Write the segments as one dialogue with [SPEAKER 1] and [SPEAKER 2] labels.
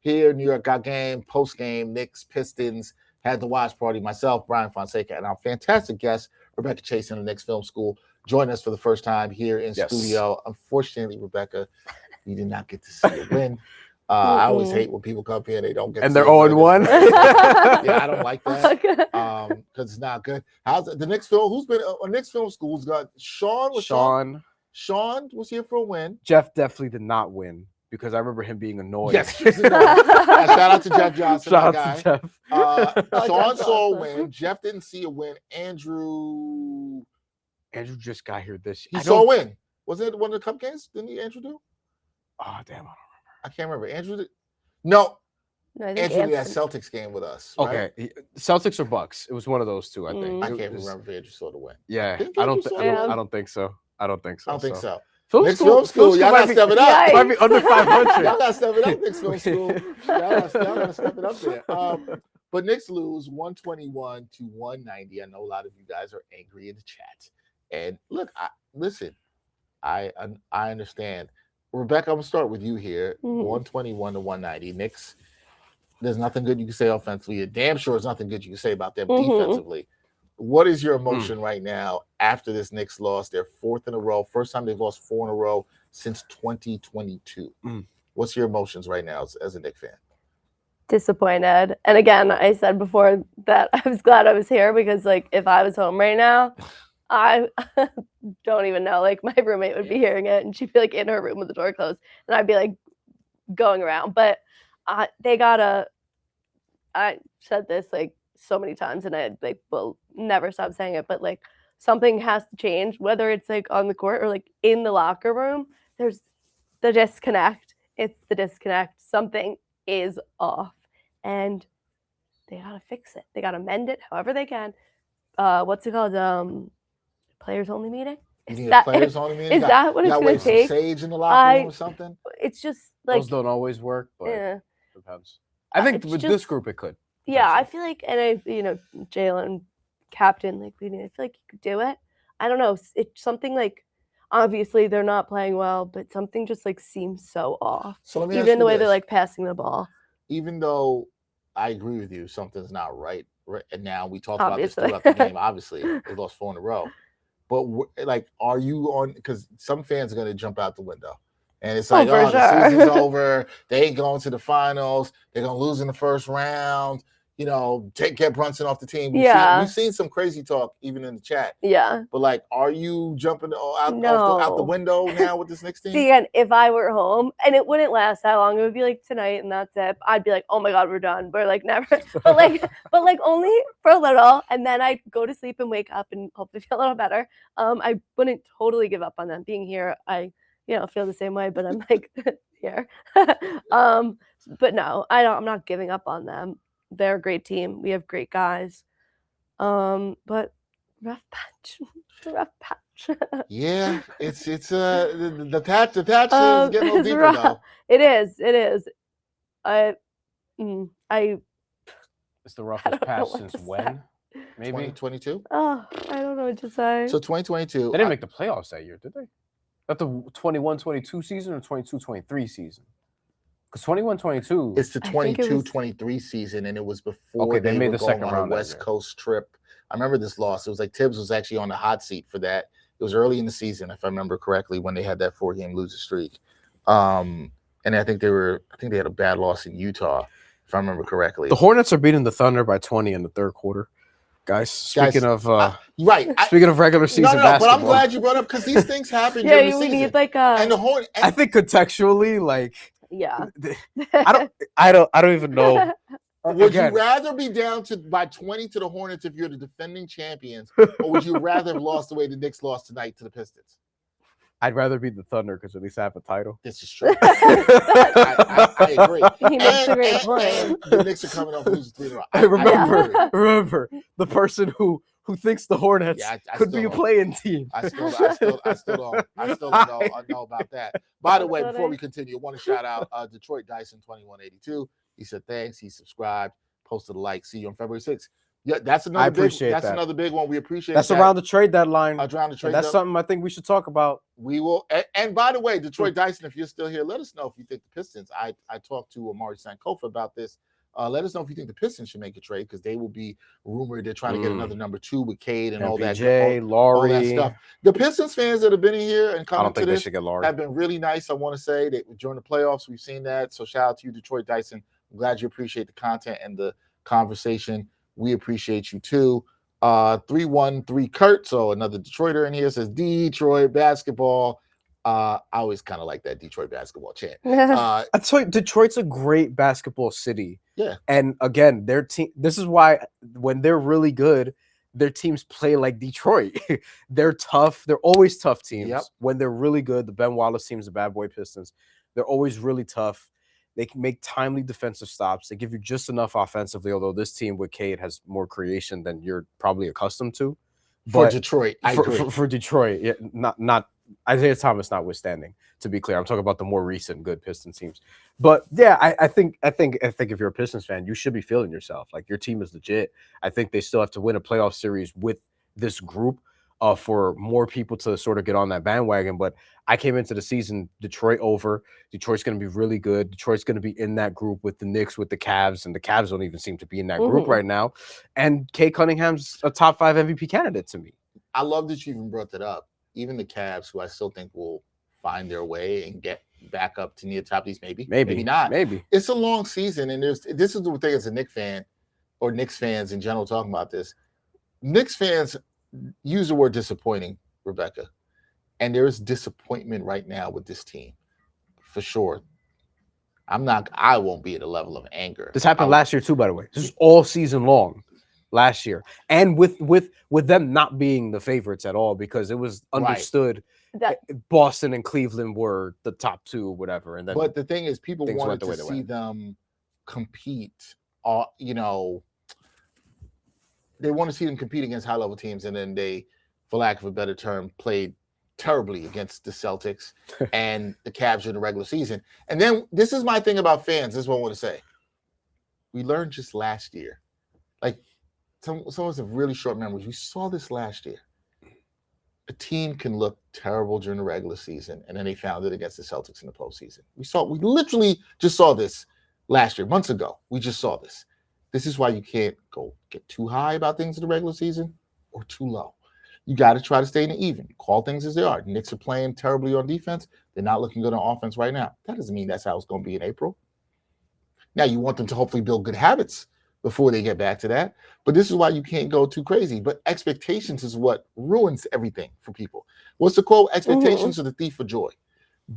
[SPEAKER 1] here. New York got game, post-game, Knicks, Pistons, had the watch party. Myself, Bryan Fonseca, and our fantastic guest, Rebecca Chasen of the Knicks Film School, joined us for the first time here in studio. Unfortunately, Rebecca, you did not get to see a win. I always hate when people come here and they don't get.
[SPEAKER 2] And they're 0-1.
[SPEAKER 1] Yeah, I don't like that because it's not good. How's the Knicks film? Who's been on Knicks Film School's got Sean? Sean was here for a win.
[SPEAKER 2] Jeff definitely did not win because I remember him being annoyed.
[SPEAKER 1] Yes, shout out to Jeff Johnson.
[SPEAKER 2] Shout out to Jeff.
[SPEAKER 1] Sean saw a win. Jeff didn't see a win. Andrew
[SPEAKER 2] just got here this
[SPEAKER 1] year. He saw a win. Wasn't it one of the Cup games? Didn't Andrew do?
[SPEAKER 2] Oh, damn.
[SPEAKER 1] I can't remember. Andrew did that Celtics game with us. Right?
[SPEAKER 2] Okay. Celtics or Bucks. It was one of those two, I think.
[SPEAKER 1] I can't remember if Andrew saw the win.
[SPEAKER 2] Yeah. I don't think so. I don't think so.
[SPEAKER 1] Knicks Film School, y'all got to step it up.
[SPEAKER 2] Might be under 500.
[SPEAKER 1] Y'all got to step it up, Knicks Film School. Y'all got to step it up there. But Knicks lose 121 to 190. I know a lot of you guys are angry in the chat. And look, I understand. Rebecca, I'm going to start with you here. 121 to 190. Knicks, there's nothing good you can say offensively. You're damn sure there's nothing good you can say about them defensively. What is your emotion right now after this Knicks loss? They're fourth in a row. First time they've lost 4 in a row since 2022. What's your emotions right now as a Knicks fan?
[SPEAKER 3] Disappointed. And again, I said before that I was glad I was here because, like, if I was home right now, I don't even know. Like, my roommate would be hearing it, and she'd be, like, in her room with the door closed, and I'd be, like, going around. But I said this, like, so many times, and I, like, will never stop saying it, but, like, something has to change, whether it's, like, on the court or, like, in the locker room. There's the disconnect. It's the disconnect. Something is off, and they got to fix it. They got to mend it however they can. What's it called? Players only meeting?
[SPEAKER 1] Is that players only meeting?
[SPEAKER 3] Is that what it's going to take?
[SPEAKER 1] Sage in the locker room or something?
[SPEAKER 3] It's just like
[SPEAKER 2] those don't always work, but
[SPEAKER 3] yeah.
[SPEAKER 2] Depends. I think with this group it could.
[SPEAKER 3] Yeah, I feel like, and Jalen, captain, like I feel like you could do it. I don't know. It's something like, obviously they're not playing well, but something just like seems so off.
[SPEAKER 1] So let me
[SPEAKER 3] even the way they're like passing the ball.
[SPEAKER 1] Even though I agree with you, something's not right. And now we talked about this throughout the game. Obviously, they lost 4 in a row. But like, are you on? Because some fans are going to jump out the window, and it's like, the season's over. They ain't going to the finals. They're going to lose in the first round. Get Brunson off the team. We've seen some crazy talk even in the chat.
[SPEAKER 3] Yeah.
[SPEAKER 1] But like, are you jumping out the window now with this Knicks team?
[SPEAKER 3] See, and if I were home, and it wouldn't last that long, it would be like tonight and that's it. I'd be like, oh my God, we're done. We're like never. but like only for a little, and then I'd go to sleep and wake up and hopefully feel a little better. I wouldn't totally give up on them being here. I feel the same way, but I'm like here. But no, I'm not giving up on them. They're a great team. We have great guys. But rough patch. Rough patch.
[SPEAKER 1] Yeah, it's the patch is getting a little deeper
[SPEAKER 3] rough.
[SPEAKER 1] though.
[SPEAKER 3] It is.
[SPEAKER 2] It's the roughest patch since when? Maybe
[SPEAKER 1] 2022?
[SPEAKER 3] Oh, I don't know what to say.
[SPEAKER 1] So 2022.
[SPEAKER 2] They didn't make the playoffs that year, did they? Not the 21-22 season or 22-23 season? Because 21-22.
[SPEAKER 1] It's the 22-23 season, and it was before
[SPEAKER 2] they made
[SPEAKER 1] were
[SPEAKER 2] the
[SPEAKER 1] going
[SPEAKER 2] second
[SPEAKER 1] on
[SPEAKER 2] round
[SPEAKER 1] a West Coast trip. I remember this loss. It was like Tibbs was actually on the hot seat for that. It was early in the season, if I remember correctly, when they had that 4-game losing streak. And I think they had a bad loss in Utah, if I remember correctly.
[SPEAKER 2] The Hornets are beating the Thunder by 20 in the third quarter. Guys, speaking of regular season basketball.
[SPEAKER 1] But I'm glad you brought up because these things happen during the season.
[SPEAKER 3] We need like a.
[SPEAKER 1] And the Hornets.
[SPEAKER 2] I think contextually, like.
[SPEAKER 3] Yeah.
[SPEAKER 2] I don't even know.
[SPEAKER 1] Would you rather be down by 20 to the Hornets if you're the defending champions, or would you rather have lost the way the Knicks lost tonight to the Pistons?
[SPEAKER 2] I'd rather be the Thunder because at least I have a title.
[SPEAKER 1] This is true. I agree.
[SPEAKER 3] He makes a great point.
[SPEAKER 1] The Knicks are coming off losing 3 in a row.
[SPEAKER 2] I remember the person who thinks the Hornets could be a playing team.
[SPEAKER 1] I still don't know about that. By the way, before we continue, I want to shout out Detroit Dyson 2182. He said thanks. He subscribed, posted a like. See you on February 6th. Yeah, that's another
[SPEAKER 2] appreciate
[SPEAKER 1] that's
[SPEAKER 2] that.
[SPEAKER 1] another big one. We appreciate
[SPEAKER 2] That's
[SPEAKER 1] that.
[SPEAKER 2] around the trade deadline.
[SPEAKER 1] Around the trade
[SPEAKER 2] That's
[SPEAKER 1] deadline.
[SPEAKER 2] something I think we should talk about.
[SPEAKER 1] We will. And by the way, Detroit Dyson, if you're still here, let us know if you think the Pistons. I talked to Amari Sankofa about this. Let us know if you think the Pistons should make a trade because they will be rumored they're trying to get another number 2 with Cade and all that stuff. The Pistons fans that have been in here and coming to this have been really nice. I want to say that during the playoffs we've seen that. So shout out to you, Detroit Dyson. I'm glad you appreciate the content and the conversation. We appreciate you too. 313 Kurt. So another Detroiter in here says Detroit basketball. I always kind of like that Detroit basketball chant.
[SPEAKER 2] I tell you, Detroit's a great basketball city.
[SPEAKER 1] Yeah.
[SPEAKER 2] And again, their team, this is why when they're really good, their teams play like Detroit. They're tough. They're always tough teams.
[SPEAKER 1] Yep.
[SPEAKER 2] When they're really good, the Ben Wallace teams, the Bad Boy Pistons, they're always really tough. They can make timely defensive stops. They give you just enough offensively, although this team with Cade has more creation than you're probably accustomed to.
[SPEAKER 1] For Detroit, I agree.
[SPEAKER 2] For Detroit, yeah, not Isaiah Thomas notwithstanding, to be clear. I'm talking about the more recent good Pistons teams. But yeah, I think if you're a Pistons fan, you should be feeling yourself. Like your team is legit. I think they still have to win a playoff series with this group for more people to sort of get on that bandwagon. But I came into the season Detroit over. Detroit's going to be really good. Detroit's going to be in that group with the Knicks, with the Cavs, and the Cavs don't even seem to be in that group right now. And Kay Cunningham's a top 5 MVP candidate to me.
[SPEAKER 1] I love that you even brought that up. Even the Cavs, who I still think will find their way and get back up to near top of these, maybe not.
[SPEAKER 2] Maybe
[SPEAKER 1] it's a long season, and this is the thing as a Knicks fan or Knicks fans in general talking about this. Knicks fans use the word disappointing, Rebecca, and there is disappointment right now with this team, for sure. I won't be at a level of anger.
[SPEAKER 2] This happened last year too, by the way. This is all season long. Last year, and with them not being the favorites at all, because it was understood that Boston and Cleveland were the top 2, whatever. And then,
[SPEAKER 1] but the thing is, people wanted to see them compete. They want to see them compete against high-level teams, and then they, for lack of a better term, played terribly against the Celtics and the Cavs in the regular season. And then this is my thing about fans. This is what I want to say. We learned just last year, like. Some of us have really short memories. We saw this last year. A team can look terrible during the regular season, and then they found it against the Celtics in the postseason. We literally just saw this last year, months ago. We just saw this. This is why you can't get too high about things in the regular season or too low. You got to try to stay in the even. Call things as they are. Knicks are playing terribly on defense. They're not looking good on offense right now. That doesn't mean that's how it's going to be in April. Now, you want them to hopefully build good habits before they get back to that. But this is why you can't go too crazy. But expectations is what ruins everything for people. What's the quote? Expectations are the thief of joy.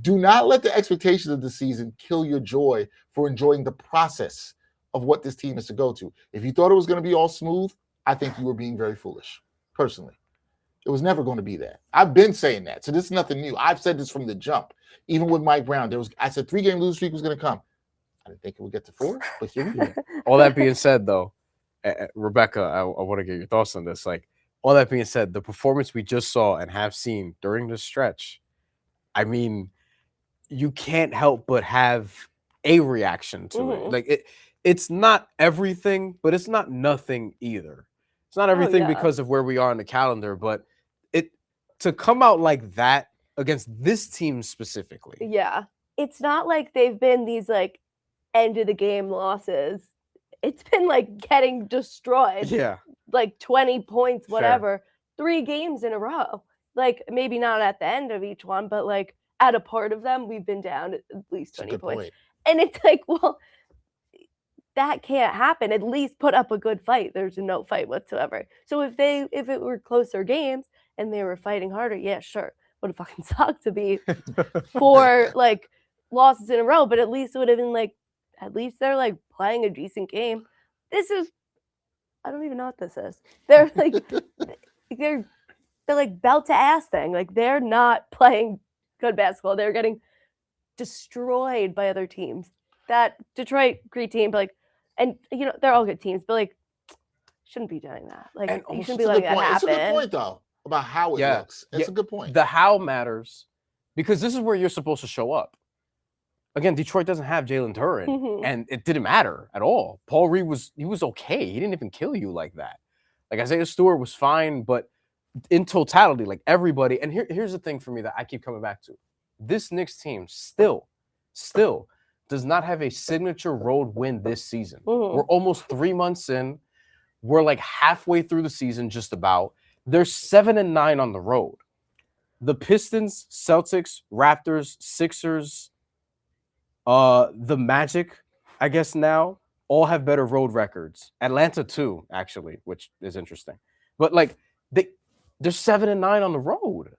[SPEAKER 1] Do not let the expectations of the season kill your joy for enjoying the process of what this team is to go to. If you thought it was going to be all smooth, I think you were being very foolish, personally. It was never going to be that. I've been saying that. So this is nothing new. I've said this from the jump. Even with Mike Brown, I said 3-game losing streak was going to come. I didn't think it would get to 4, but here we go.
[SPEAKER 2] All that being said, though, Rebecca, I want to get your thoughts on this. Like, all that being said, the performance we just saw and have seen during this stretch, I mean, you can't help but have a reaction to it. Like, it's not everything, but it's not nothing either. It's not everything because of where we are in the calendar, but to come out like that against this team specifically.
[SPEAKER 3] Yeah. It's not like they've been these, like, end of the game losses. It's been like getting destroyed.
[SPEAKER 2] Yeah.
[SPEAKER 3] Like 20 points, whatever. 3 games in a row. Like maybe not at the end of each one, but like at a part of them, we've been down at least 20 points. And it's like, well, that can't happen. At least put up a good fight. There's no fight whatsoever. So if it were closer games and they were fighting harder, yeah, sure. Would have fucking sucked to be 4 like losses in a row, but at least it would have been like, at least they're like playing a decent game. This is, I don't even know what this is. They're like, they're like belt to ass thing. Like they're not playing good basketball. They're getting destroyed by other teams. That Detroit, great team, but like, and you know, they're all good teams, but like, shouldn't be doing that. Like, you shouldn't be letting that happen.
[SPEAKER 1] It's a good point though about how it looks. It's a good point.
[SPEAKER 2] The how matters because this is where you're supposed to show up. Again, Detroit doesn't have Jalen Duren, and it didn't matter at all. Paul Reed was okay. He didn't even kill you like that. Like Isaiah Stewart was fine, but in totality, like everybody. And here's the thing for me that I keep coming back to: this Knicks team still does not have a signature road win this season. We're almost 3 months in. We're like halfway through the season, just about. They're 7-9 on the road. The Pistons, Celtics, Raptors, Sixers, the Magic, I guess now, all have better road records. Atlanta too, actually, which is interesting. But like they're 7-9 on the road,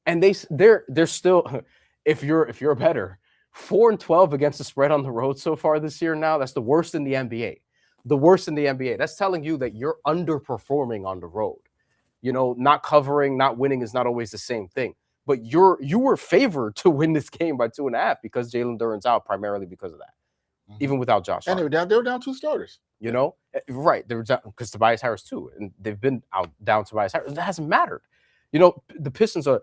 [SPEAKER 2] and they're still. If you're better, 4-12 against the spread on the road so far this year. Now that's the worst in the NBA. The worst in the NBA. That's telling you that you're underperforming on the road. You know, not covering, not winning is not always the same thing. But you were favored to win this game by 2.5 because Jalen Duren's out, primarily because of that. Even without Josh Hart.
[SPEAKER 1] And they were down 2 starters.
[SPEAKER 2] You know, right? They were down because Tobias Harris too, and they've been down Tobias Harris. That hasn't mattered. You know, the Pistons are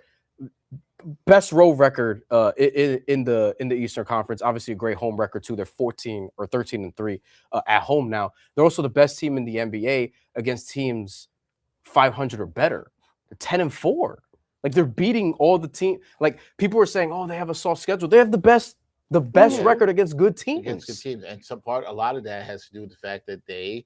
[SPEAKER 2] best road record in the Eastern Conference. Obviously, a great home record too. They're 14 or 13-3 at home now. They're also the best team in the NBA against teams 500 or better. They're 10-4. Like they're beating all the team. Like people were saying, oh, they have a soft schedule. They have the best record against good teams.
[SPEAKER 1] Against good teams, and a lot of that has to do with the fact that they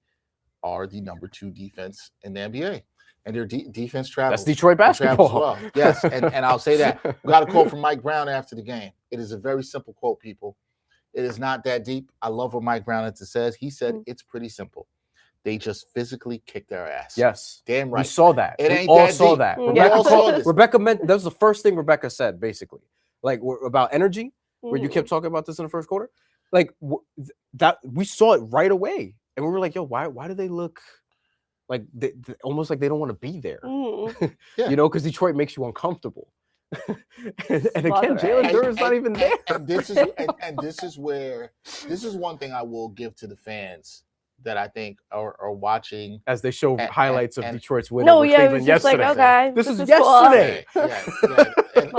[SPEAKER 1] are the number 2 defense in the NBA. And their defense travels.
[SPEAKER 2] That's Detroit basketball.
[SPEAKER 1] Well. Yes, and I'll say that. We got a quote from Mike Brown after the game. It is a very simple quote, people. It is not that deep. I love what Mike Brown says. He said it's pretty simple. They just physically kicked their ass.
[SPEAKER 2] Yes.
[SPEAKER 1] Damn right.
[SPEAKER 2] We saw that.
[SPEAKER 1] It
[SPEAKER 2] we
[SPEAKER 1] ain't
[SPEAKER 2] all
[SPEAKER 1] that
[SPEAKER 2] saw
[SPEAKER 1] deep.
[SPEAKER 2] that.
[SPEAKER 1] We all saw this.
[SPEAKER 2] Rebecca meant that was the first thing Rebecca said, basically. Like about energy, where you kept talking about this in the first quarter. Like that we saw it right away. And we were like, yo, why do they look like they almost like they don't want to be there?
[SPEAKER 1] Yeah.
[SPEAKER 2] You know, because Detroit makes you uncomfortable. and again, Jalen Duren's not even there.
[SPEAKER 1] And this is one thing I will give to the fans that I think are watching
[SPEAKER 2] as they show highlights of Detroit's win.
[SPEAKER 3] No, yeah, it was just like, okay,
[SPEAKER 2] this is yesterday.
[SPEAKER 3] Cool.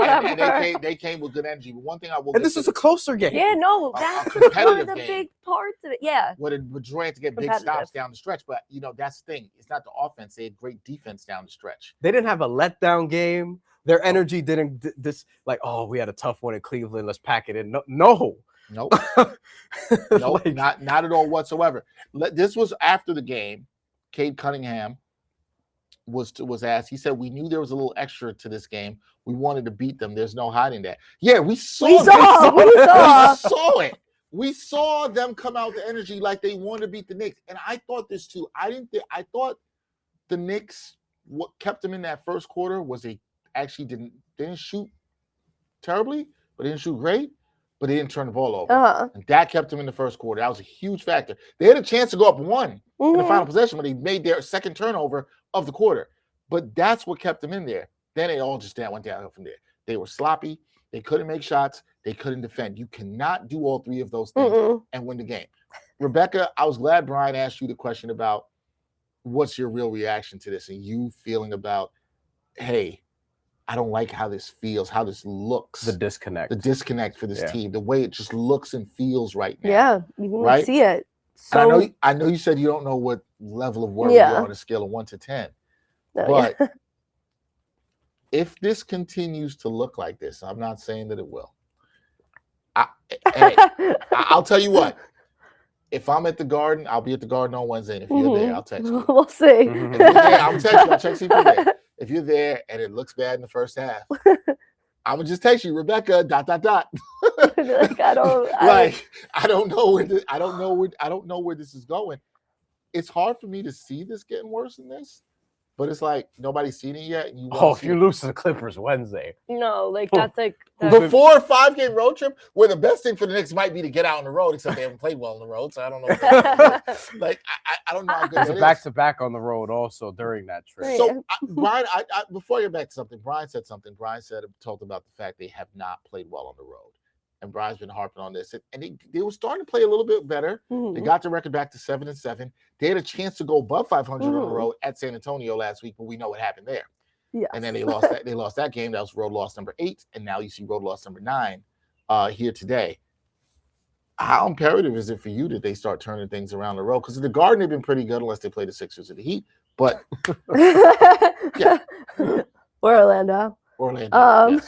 [SPEAKER 1] And they came with good energy. But one thing I will.
[SPEAKER 2] And this is a closer game.
[SPEAKER 3] Yeah, no, that's one of the big parts of it. Yeah.
[SPEAKER 1] Where Durant to get big stops down the stretch, but you know that's the thing. It's not the offense; they had great defense down the stretch.
[SPEAKER 2] They didn't have a letdown game. Their energy didn't like, oh, we had a tough one in Cleveland. Let's pack it in. No.
[SPEAKER 1] Nope.
[SPEAKER 2] Like,
[SPEAKER 1] not at all whatsoever. This was after the game. Cade Cunningham was asked. He said, "We knew there was a little extra to this game. We wanted to beat them. There's no hiding that." Yeah, we saw it. We saw them come out the energy like they wanted to beat the Knicks, and I thought this too. I thought the Knicks, what kept them in that first quarter was they actually didn't shoot terribly, but they didn't shoot great. But they didn't turn the ball over. And that kept them in the first quarter. That was a huge factor. They had a chance to go up 1 in the final possession, but they made their second turnover of the quarter. But that's what kept them in there. Then they all just went down from there. They were sloppy. They couldn't make shots. They couldn't defend. You cannot do all 3 of those things and win the game. Rebecca, I was glad Bryan asked you the question about what's your real reaction to this and you feeling about, hey, I don't like how this feels, how this looks.
[SPEAKER 2] The disconnect
[SPEAKER 1] for this team, the way it just looks and feels right now.
[SPEAKER 3] Yeah, you can see it.
[SPEAKER 1] So and I know you said you don't know what level of worry you're on a scale of 1 to 10. But if this continues to look like this, I'm not saying that it will. I'll tell you what. If I'm at the Garden, I'll be at the Garden on Wednesday. And if you're there, I'll text you.
[SPEAKER 3] We'll see.
[SPEAKER 1] If you're there, I'll text you. I'll text you if you're there. If you're there and it looks bad in the first half, I'm gonna just text you, Rebecca. ...
[SPEAKER 3] Like, I
[SPEAKER 1] don't know where this is going. It's hard for me to see this getting worse than this, but it's like nobody's seen it yet. And
[SPEAKER 2] if you lose to the Clippers Wednesday,
[SPEAKER 3] no, like that's like
[SPEAKER 1] the 4 or 5 game road trip, where the best thing for the Knicks might be to get out on the road, except they haven't played well on the road, so I don't know. Like I don't know how good
[SPEAKER 2] it's a back-to-back on the road also during that trip.
[SPEAKER 1] So Bryan, before I get back to something, Bryan said something. Bryan talked about the fact they have not played well on the road, and Bryan's been harping on this. And they were starting to play a little bit better. They got the record back to 7-7. They had a chance to go above 500 on the road at San Antonio last week, but we know what happened there.
[SPEAKER 3] Yeah.
[SPEAKER 1] And then they lost that. They lost that game. That was road loss number 8, and now you see road loss number 9 here today. How imperative is it for you that they start turning things around the road? Because the Garden have been pretty good unless they play the Sixers or the Heat. But
[SPEAKER 3] Or Orlando.
[SPEAKER 1] Orlando, yes.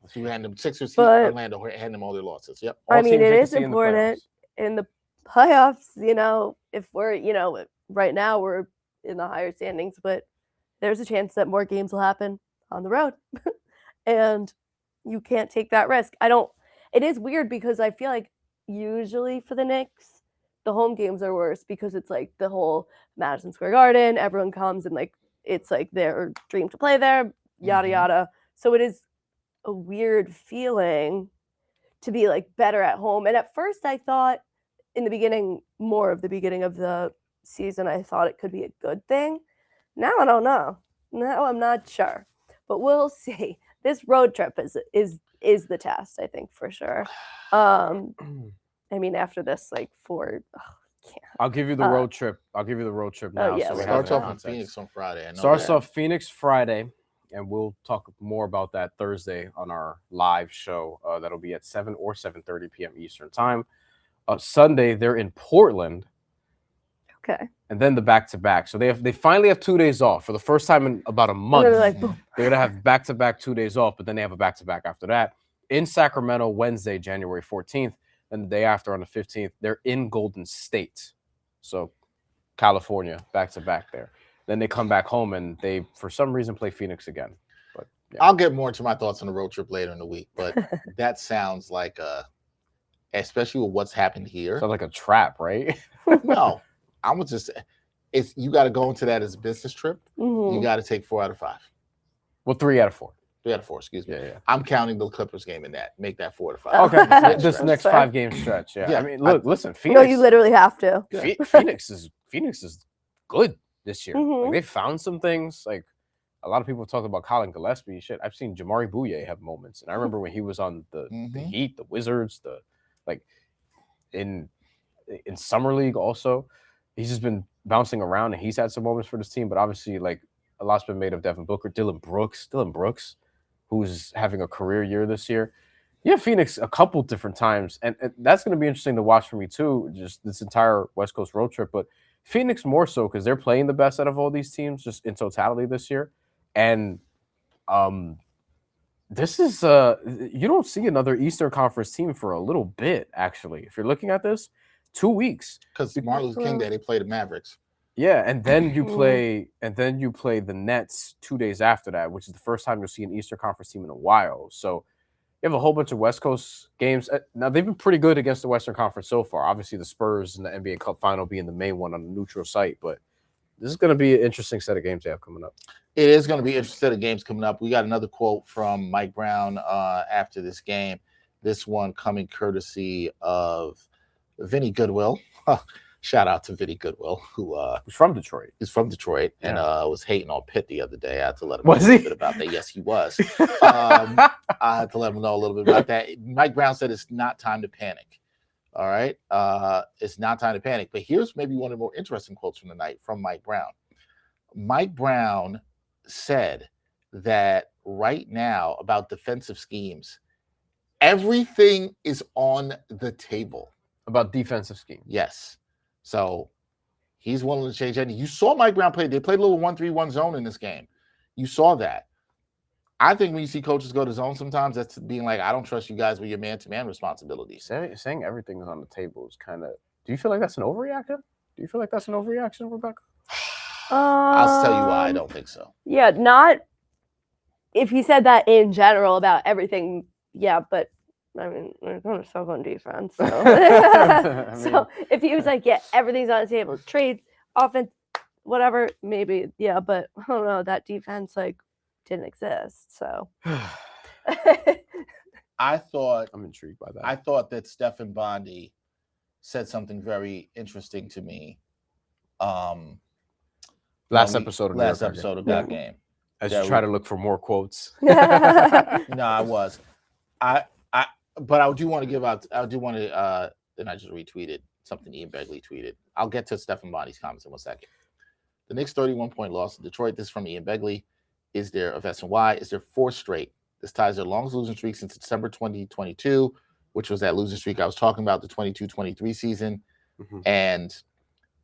[SPEAKER 1] So you hand them Sixers,
[SPEAKER 3] But-
[SPEAKER 1] Orlando hand them all their losses. Yep.
[SPEAKER 2] All
[SPEAKER 3] I mean,
[SPEAKER 2] teams
[SPEAKER 3] it
[SPEAKER 2] you can
[SPEAKER 3] is
[SPEAKER 2] see in the
[SPEAKER 3] important
[SPEAKER 2] playoffs.
[SPEAKER 3] in the playoffs, if we're, right now we're in the higher standings, but there's a chance that more games will happen on the road. And you can't take that risk. It is weird because I feel like usually for the Knicks, the home games are worse because it's like the whole Madison Square Garden, everyone comes and like it's like their dream to play there, yada
[SPEAKER 1] Mhm.
[SPEAKER 3] yada. So it is a weird feeling to be like better at home. And at first I thought in the beginning, more of the beginning of the season, I thought it could be a good thing. Now I don't know. Now I'm not sure. But we'll see. This road trip is the test, I think, for sure. I mean, after this, like
[SPEAKER 2] I'll give you the road trip. I'll give you the road trip now.
[SPEAKER 3] yeah,
[SPEAKER 2] so we
[SPEAKER 3] let's
[SPEAKER 2] have
[SPEAKER 1] Starts
[SPEAKER 2] it in
[SPEAKER 1] off in
[SPEAKER 2] context.
[SPEAKER 1] Phoenix on Friday. I know
[SPEAKER 2] Starts
[SPEAKER 1] that.
[SPEAKER 2] off Phoenix Friday, and we'll talk more about that Thursday on our live show. That'll be at 7 or 7:30 p.m. Eastern time. Sunday, they're in Portland,
[SPEAKER 3] okay.
[SPEAKER 2] and then the back-to-back. So they finally have 2 days off for the first time in about a month.
[SPEAKER 3] And then they're like, boom.
[SPEAKER 2] They're gonna have back-to-back 2 days off, but then they have a back-to-back after that in Sacramento Wednesday, January 14th, and the day after on the 15th, they're in Golden State. So California, back-to-back there. Then they come back home and they, for some reason, play Phoenix again. But yeah.
[SPEAKER 1] I'll get more into my thoughts on the road trip later in the week, but that sounds like especially with what's happened here.
[SPEAKER 2] Sounds like a trap, right?
[SPEAKER 1] No, I'm gonna just you got to go into that as a business trip.
[SPEAKER 3] Mhm.
[SPEAKER 1] You got to take 4 out of 5.
[SPEAKER 2] Well, 3 out of 4.
[SPEAKER 1] 3 out of 4, excuse me.
[SPEAKER 2] Yeah.
[SPEAKER 1] I'm counting the Clippers game in that. Make that 4 to 5.
[SPEAKER 2] Okay, this
[SPEAKER 3] That's
[SPEAKER 2] next
[SPEAKER 3] fair.
[SPEAKER 2] 5-game stretch. Yeah.
[SPEAKER 1] Yeah,
[SPEAKER 2] I mean, look, listen, Phoenix.
[SPEAKER 3] No, you literally have to.
[SPEAKER 1] Yeah.
[SPEAKER 2] Phoenix is good this year.
[SPEAKER 3] Mhm.
[SPEAKER 2] Like, they found some things. Like a lot of people talk about Colin Gillespie. Shit, I've seen Jamari Bouye have moments, and I remember when he was on the Heat, the Wizards, in summer league also. He's just been bouncing around, and he's had some moments for this team. But obviously, like a lot's been made of Devin Booker, Dylan Brooks, who's having a career year this year. Yeah, Phoenix a couple different times, and that's going to be interesting to watch for me too. Just this entire West Coast road trip, but Phoenix more so because they're playing the best out of all these teams just in totality this year. And this is you don't see another Eastern Conference team for a little bit, actually. If you're looking at this, 2 weeks.
[SPEAKER 1] Because Martin Luther King Day, they play the Mavericks.
[SPEAKER 2] Yeah, and then you play the Nets 2 days after that, which is the first time you'll see an Eastern Conference team in a while. So you have a whole bunch of West Coast games. Now, they've been pretty good against the Western Conference so far. Obviously, the Spurs and the NBA Cup final being the main one on a neutral site. But this is going to be an interesting set of games they have coming up.
[SPEAKER 1] It is going to be an interesting set of games coming up. We got another quote from Mike Brown after this game. This one coming courtesy of Vinny Goodwill. Shout out to Vinny Goodwill, who
[SPEAKER 2] He's from Detroit.
[SPEAKER 1] is from Detroit and
[SPEAKER 2] Yeah.
[SPEAKER 1] was hating on Pitt the other day. I had to let him
[SPEAKER 2] Was
[SPEAKER 1] know a little
[SPEAKER 2] he?
[SPEAKER 1] bit about that. Yes, he was. I had to let him know a little bit about that. Mike Brown said it's not time to panic. All right. It's not time to panic. But here's maybe one of the more interesting quotes from the night from Mike Brown. Mike Brown said that right now about defensive schemes, everything is on the table.
[SPEAKER 2] About defensive scheme.
[SPEAKER 1] Yes. So he's willing to change anything. You saw Mike Brown play. They played a little 1-3-1 zone in this game. You saw that. I think when you see coaches go to zone sometimes, that's being like, I don't trust you guys with your man-to-man responsibilities.
[SPEAKER 2] Saying everything is on the table is kind of. Do you feel like that's an overreaction? Do you feel like that's an overreaction, Rebecca?
[SPEAKER 1] I'll tell you why I don't think so.
[SPEAKER 3] Yeah, not if he said that in general about everything. Yeah, but I mean, we're going to suck on defense. So,
[SPEAKER 2] I mean-
[SPEAKER 3] so if he was like, yeah, everything's on the table, trades, offense, whatever, maybe, yeah, but I don't know, that defense like didn't exist. So
[SPEAKER 1] I thought
[SPEAKER 2] I'm intrigued by that.
[SPEAKER 1] I thought that Stephen Bondi said something very interesting to me.
[SPEAKER 2] last
[SPEAKER 1] when
[SPEAKER 2] episode of
[SPEAKER 1] last
[SPEAKER 2] New York
[SPEAKER 1] episode of
[SPEAKER 2] Game.
[SPEAKER 1] that game.
[SPEAKER 2] As
[SPEAKER 1] Yeah,
[SPEAKER 2] you try to look for more quotes.
[SPEAKER 1] No, I was. But I do want to give out. I do want to. Then I just retweeted something Ian Begley tweeted. I'll get to Stephen Bondi's comments in 1 second. The Knicks 31-point loss to Detroit. This is from Ian Begley. Is there of S&Y? Is there 4 straight? This ties their longest losing streak since December 2022, which was that losing streak I was talking about, the 22-23 season.
[SPEAKER 2] Mhm.
[SPEAKER 1] And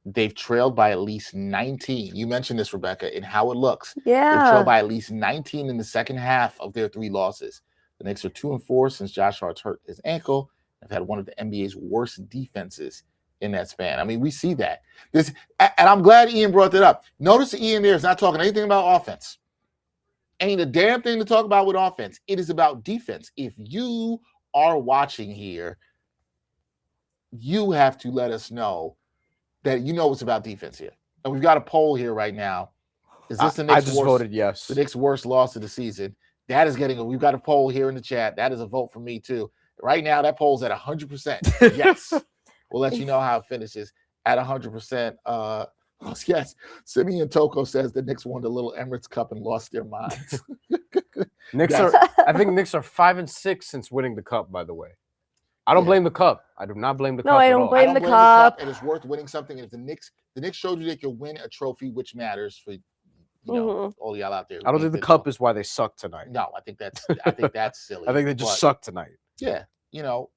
[SPEAKER 1] They've trailed by at least 19. You mentioned this, Rebecca, in how it looks. They've
[SPEAKER 3] Yeah.
[SPEAKER 1] trailed by at least 19 in the second half of their 3 losses. The Knicks are 2-4 since Josh Hart hurt his ankle. They've had one of the NBA's worst defenses in that span. I mean, we see that. And I'm glad Ian brought that up. Notice that Ian there is not talking anything about offense. Ain't a damn thing to talk about with offense. It is about defense. If you are watching here, you have to let us know that you know it's about defense here. And we've got a poll here right now. Is this the Knicks'
[SPEAKER 2] I just voted yes.
[SPEAKER 1] The Knicks' worst loss of the season? That is we've got a poll here in the chat. That is a vote for me too. Right now, that poll's at 100%. Yes. We'll let you know how it finishes at 100%. Yes. Simeon Toko says the Knicks won the Little Emirates Cup and lost their minds.
[SPEAKER 2] I think Knicks are 5-6 since winning the cup, by the way. I don't blame the cup. I do not blame the cup.
[SPEAKER 3] No, I don't blame the cup.
[SPEAKER 1] And it's worth winning something. And if the Knicks showed you they could win a trophy, which matters for all y'all out there.
[SPEAKER 2] I don't think the cup is why they suck tonight.
[SPEAKER 1] No, I think that's silly.
[SPEAKER 2] I think they just suck tonight.
[SPEAKER 1] Yeah,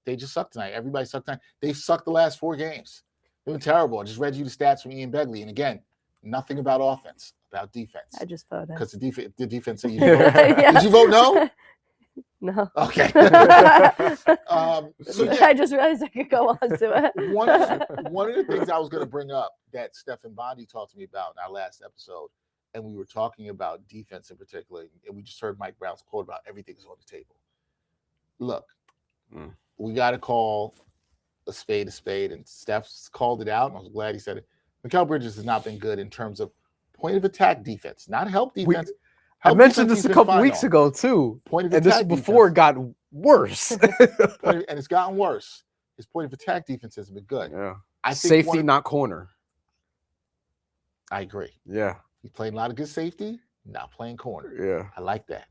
[SPEAKER 1] they just suck tonight. Everybody sucked tonight. They sucked the last 4 games. They've been terrible. I just read you the stats from Ian Begley, and again, nothing about offense, about defense.
[SPEAKER 3] I just voted
[SPEAKER 1] because the defense. You yeah. Did you vote no?
[SPEAKER 3] No.
[SPEAKER 1] Okay. So yeah.
[SPEAKER 3] I just realized I could go on to it.
[SPEAKER 1] One of the things I was going to bring up that Stephen Bondi talked to me about in our last episode, and we were talking about defense in particular, and we just heard Mike Brown's quote about everything is on the table. Look, we got to call a spade, and Steph's called it out, and I was glad he said it. Mikal Bridges has not been good in terms of point of attack defense, not help defense.
[SPEAKER 2] I mentioned this a couple weeks ago too. And this is before it got worse.
[SPEAKER 1] And it's gotten worse. His point of attack defense has been good.
[SPEAKER 2] Yeah.
[SPEAKER 1] I think
[SPEAKER 2] safety, not corner.
[SPEAKER 1] I agree.
[SPEAKER 2] Yeah.
[SPEAKER 1] He's playing a lot of good safety, not playing corner.
[SPEAKER 2] Yeah.
[SPEAKER 1] I like that.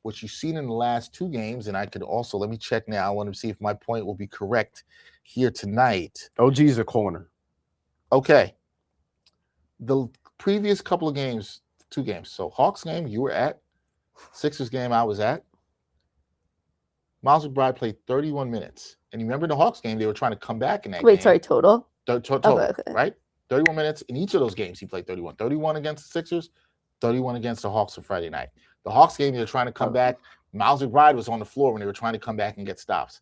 [SPEAKER 1] What you've seen in the last 2 games, and I could also, let me check now. I want to see if my point will be correct here tonight.
[SPEAKER 2] OG's a corner.
[SPEAKER 1] Okay. The previous couple of games, 2 games. So Hawks game you were at. Sixers game I was at. Miles McBride played 31 minutes. And you remember in the Hawks game, they were trying to come back in that game.
[SPEAKER 3] Wait, sorry, total?
[SPEAKER 1] Total, okay. Right? 31 minutes. In each of those games, he played 31. 31 against the Sixers, 31 against the Hawks on Friday night. The Hawks game, they were trying to come back. Miles McBride was on the floor when they were trying to come back and get stops.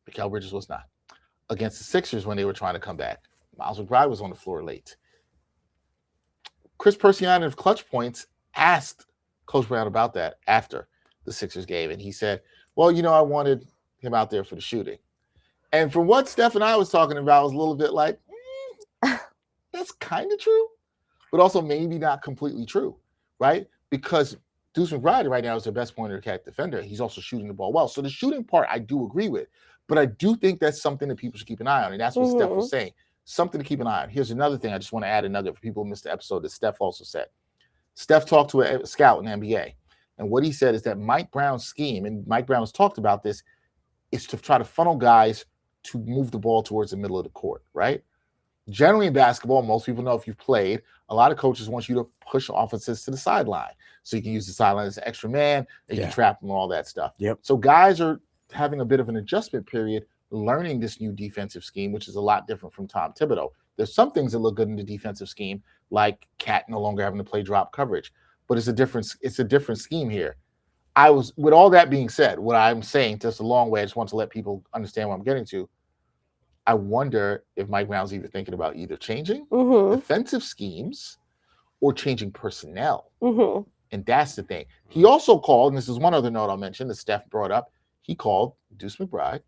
[SPEAKER 1] Mikal Bridges was not. Against the Sixers when they were trying to come back, Miles McBride was on the floor late. Chris Persian of Clutch Points asked Coach Brown about that after the Sixers game, and he said, well, I wanted him out there for the shooting. And from what Steph and I was talking about, it was a little bit like, that's kind of true, but also maybe not completely true, right? Because Deuce McBride right now is their best point of attack defender. He's also shooting the ball well. So the shooting part I do agree with, but I do think that's something that people should keep an eye on, and that's what Steph was saying. Something to keep an eye on. Here's another thing I just want to add a nugget for people who missed the episode that Steph also said. Steph talked to a scout in the NBA, and what he said is that Mike Brown's scheme, and Mike Brown has talked about this, is to try to funnel guys to move the ball towards the middle of the court, right? Generally in basketball, most people know if you've played, a lot of coaches want you to push offenses to the sideline. So you can use the sideline as an extra man, and you can trap them and all that stuff.
[SPEAKER 2] Yep.
[SPEAKER 1] So guys are having a bit of an adjustment period learning this new defensive scheme, which is a lot different from Tom Thibodeau. There's some things that look good in the defensive scheme, like Cat no longer having to play drop coverage, but it's a different scheme here. With all that being said, what I'm saying, just a long way, I just want to let people understand what I'm getting to. I wonder if Mike Brown's either thinking about either changing defensive schemes or changing personnel. And that's the thing. He also called, and this is one other note I'll mention that Steph brought up, he called Deuce McBride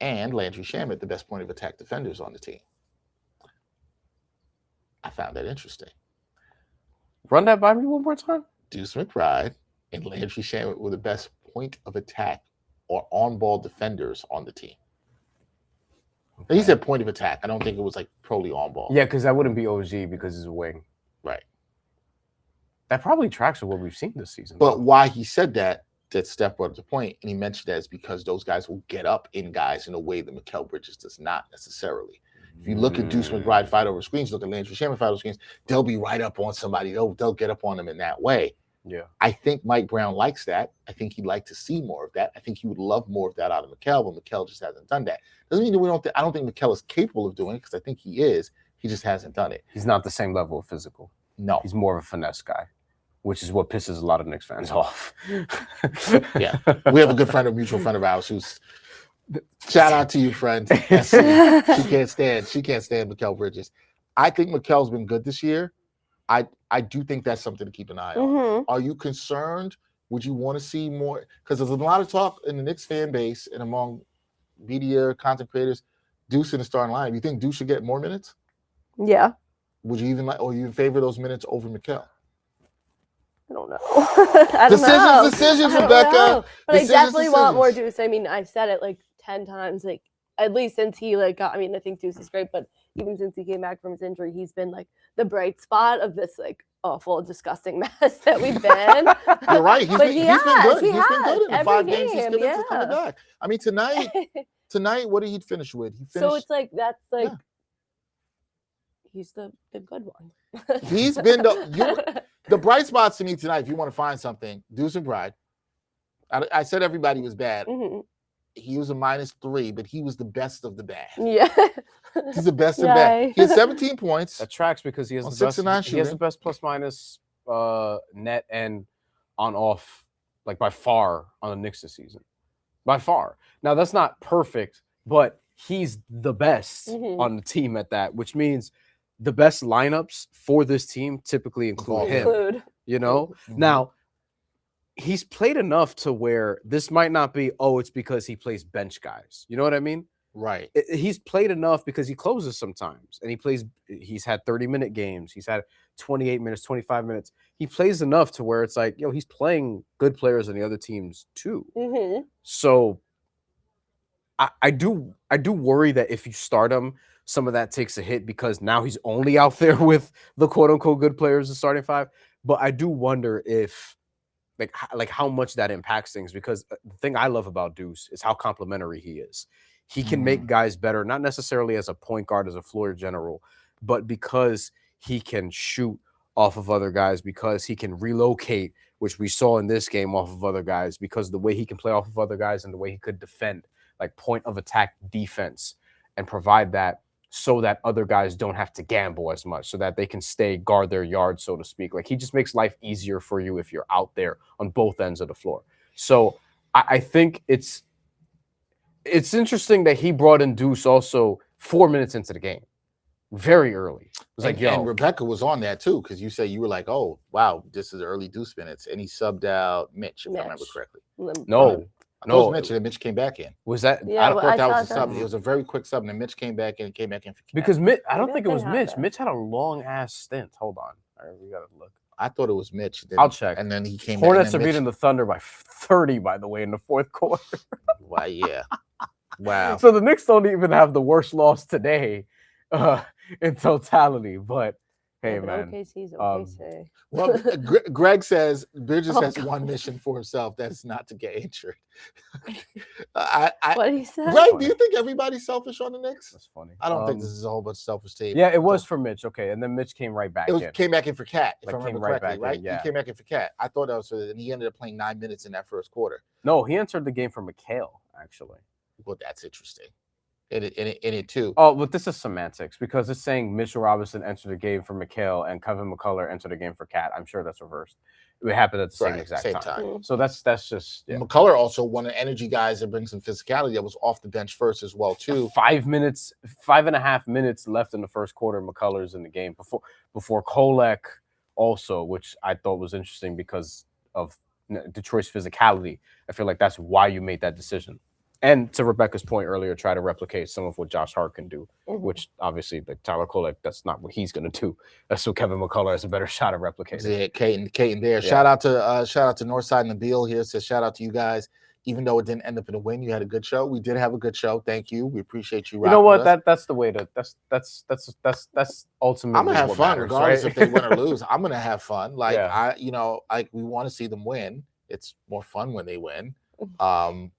[SPEAKER 1] and Landry Shamet the best point of attack defenders on the team. I found that interesting.
[SPEAKER 2] Run that by me one more time.
[SPEAKER 1] Deuce McBride and Landry Shamet were the best point of attack or on-ball defenders on the team. Okay. He said point of attack. I don't think it was like probably on-ball.
[SPEAKER 2] Yeah, because that wouldn't be OG because he's a wing.
[SPEAKER 1] Right.
[SPEAKER 2] That probably tracks with what we've seen this season.
[SPEAKER 1] But why he said that Steph brought up the point, and he mentioned that is because those guys will get up in guys in a way that Mikal Bridges does not necessarily. If you look at Deuce McBride fight over screens, look at Landry Shamet fight over screens, they'll be right up on somebody. They'll get up on them in that way.
[SPEAKER 2] Yeah.
[SPEAKER 1] I think Mike Brown likes that. I think he'd like to see more of that. I think he would love more of that out of Mikal, but Mikal just hasn't done that. Doesn't mean that I don't think Mikal is capable of doing it, because I think he is. He just hasn't done it.
[SPEAKER 2] He's not the same level of physical.
[SPEAKER 1] No.
[SPEAKER 2] He's more of a finesse guy, which is what pisses a lot of Knicks fans off.
[SPEAKER 1] Yeah. We have a good friend, a mutual friend of ours, who's shout out to you, friend. She can't stand Mikal Bridges. I think Mikal's been good this year. I do think that's something to keep an eye on. Are you concerned? Would you want to see more? Because there's a lot of talk in the Knicks fan base and among media, content creators, Deuce in the starting line. Do you think Deuce should get more minutes?
[SPEAKER 3] Yeah.
[SPEAKER 1] Would you even or you favor those minutes over Mikal?
[SPEAKER 3] I don't know. I don't know.
[SPEAKER 1] Decisions,
[SPEAKER 3] I
[SPEAKER 1] Rebecca.
[SPEAKER 3] know. But I definitely want more
[SPEAKER 1] decisions.
[SPEAKER 3] Deuce. I mean, I've said it like 10 times, like at least since he got, I mean, I think Deuce is great, but even since he came back from his injury, he's been like the bright spot of this like awful, disgusting mess that we've been.
[SPEAKER 1] You're right. He's been good. He's been good in the
[SPEAKER 3] Every
[SPEAKER 1] 5 games he's
[SPEAKER 3] game,
[SPEAKER 1] coming back. I mean, tonight, what did he finish with? He finished.
[SPEAKER 3] So it's like that's like he's the good one.
[SPEAKER 1] He's been the bright spots to me tonight. If you want to find something, Deuce and Bryan. I said everybody was bad. He was a -3, but he was the best of the bad.
[SPEAKER 3] Yeah.
[SPEAKER 1] He's the best of bad. He had 17 points.
[SPEAKER 2] That tracks because he has
[SPEAKER 1] On
[SPEAKER 2] the
[SPEAKER 1] 6
[SPEAKER 2] best.
[SPEAKER 1] and 9
[SPEAKER 2] He has the
[SPEAKER 1] shooting.
[SPEAKER 2] best plus-minus net and on-off, like by far, on the Knicks this season. By far. Now that's not perfect, but he's the best on the team at that, which means the best lineups for this team typically include him. You know? Now, he's played enough to where this might not be, it's because he plays bench guys. You know what I mean?
[SPEAKER 1] Right.
[SPEAKER 2] He's played enough because he closes sometimes, and he's had 30-minute games. He's had 28 minutes, 25 minutes. He plays enough to where it's like, he's playing good players on the other teams too. So I do worry that if you start him, some of that takes a hit because now he's only out there with the quote unquote good players in starting 5. But I do wonder if like how much that impacts things, because the thing I love about Deuce is how complimentary he is. He can make guys better, not necessarily as a point guard, as a floor general, but because he can shoot off of other guys, because he can relocate, which we saw in this game, off of other guys, because the way he can play off of other guys and the way he could defend, like point of attack defense, and provide that so that other guys don't have to gamble as much, so that they can guard their yard, so to speak. Like, he just makes life easier for you if you're out there on both ends of the floor. So I think it's interesting that he brought in Deuce also 4 minutes into the game, very early. It was
[SPEAKER 1] and Rebecca was on that too, because you said you were like, oh, wow, this is early Deuce minutes. And he subbed out Mitch, if I remember correctly.
[SPEAKER 2] No.
[SPEAKER 1] I thought it was Mitch, and then Mitch came back in.
[SPEAKER 2] Was that?
[SPEAKER 3] Yeah,
[SPEAKER 1] I thought that was a sub. It was a very quick sub, and then Mitch came back in for
[SPEAKER 2] because Mitch. I don't think it was Mitch. Mitch had a long ass stint. Hold on, all right, we gotta look.
[SPEAKER 1] I thought it was Mitch. Then,
[SPEAKER 2] I'll check.
[SPEAKER 1] And then he came.
[SPEAKER 2] Hornets are beating the Thunder by 30, by the way, in the fourth quarter.
[SPEAKER 1] Wow, yeah. Wow.
[SPEAKER 2] So the Knicks don't even have the worst loss today in totality. But hey, man.
[SPEAKER 3] OKC's OKC.
[SPEAKER 1] Well, Greg says Bridges has one mission for himself. That's not to get injured.
[SPEAKER 3] What he said?
[SPEAKER 1] Greg, do you think everybody's selfish on the Knicks?
[SPEAKER 2] That's funny.
[SPEAKER 1] I don't think this is a whole bunch of selfish tape.
[SPEAKER 2] Yeah, it was for Mitch. Okay, and then Mitch came right back in.
[SPEAKER 1] Came back in for Cat, if I
[SPEAKER 2] Like,
[SPEAKER 1] remember
[SPEAKER 2] came right
[SPEAKER 1] correctly,
[SPEAKER 2] back
[SPEAKER 1] right?
[SPEAKER 2] in, yeah.
[SPEAKER 1] He came back in for Cat. I thought that was, and he ended up playing 9 minutes in that first quarter.
[SPEAKER 2] No, he entered the game for Mikal, actually.
[SPEAKER 1] Well, that's interesting. In it too.
[SPEAKER 2] Oh, but this is semantics, because it's saying Mitchell Robinson entered the game for Mikal and Kevin McCullough entered the game for Cat. I'm sure that's reversed. It happened at the same exact time. So that's just
[SPEAKER 1] McCullough also one of the energy guys that brings some physicality that was off the bench first as well too.
[SPEAKER 2] 5.5 minutes left in the first quarter. McCullough's in the game before Kolek also, which I thought was interesting because of Detroit's physicality. I feel like that's why you made that decision. And to Rebecca's point earlier, try to replicate some of what Josh Hart can do, which obviously, like Tyler Kolek, that's not what he's going to do. That's what Kevin McCullough has a better shot at replicating.
[SPEAKER 1] Yeah, Kate there. Yeah. Shout out to Northside Nabil here. Says shout out to you guys. Even though it didn't end up in a win, you had a good show. We did have a good show. Thank you. We appreciate you.
[SPEAKER 2] You know what? That's the way to. That's ultimately.
[SPEAKER 1] I'm gonna have fun
[SPEAKER 2] matters,
[SPEAKER 1] regardless
[SPEAKER 2] right?
[SPEAKER 1] if they win or lose. I'm gonna have fun. Like
[SPEAKER 2] yeah.
[SPEAKER 1] We want to see them win. It's more fun when they win.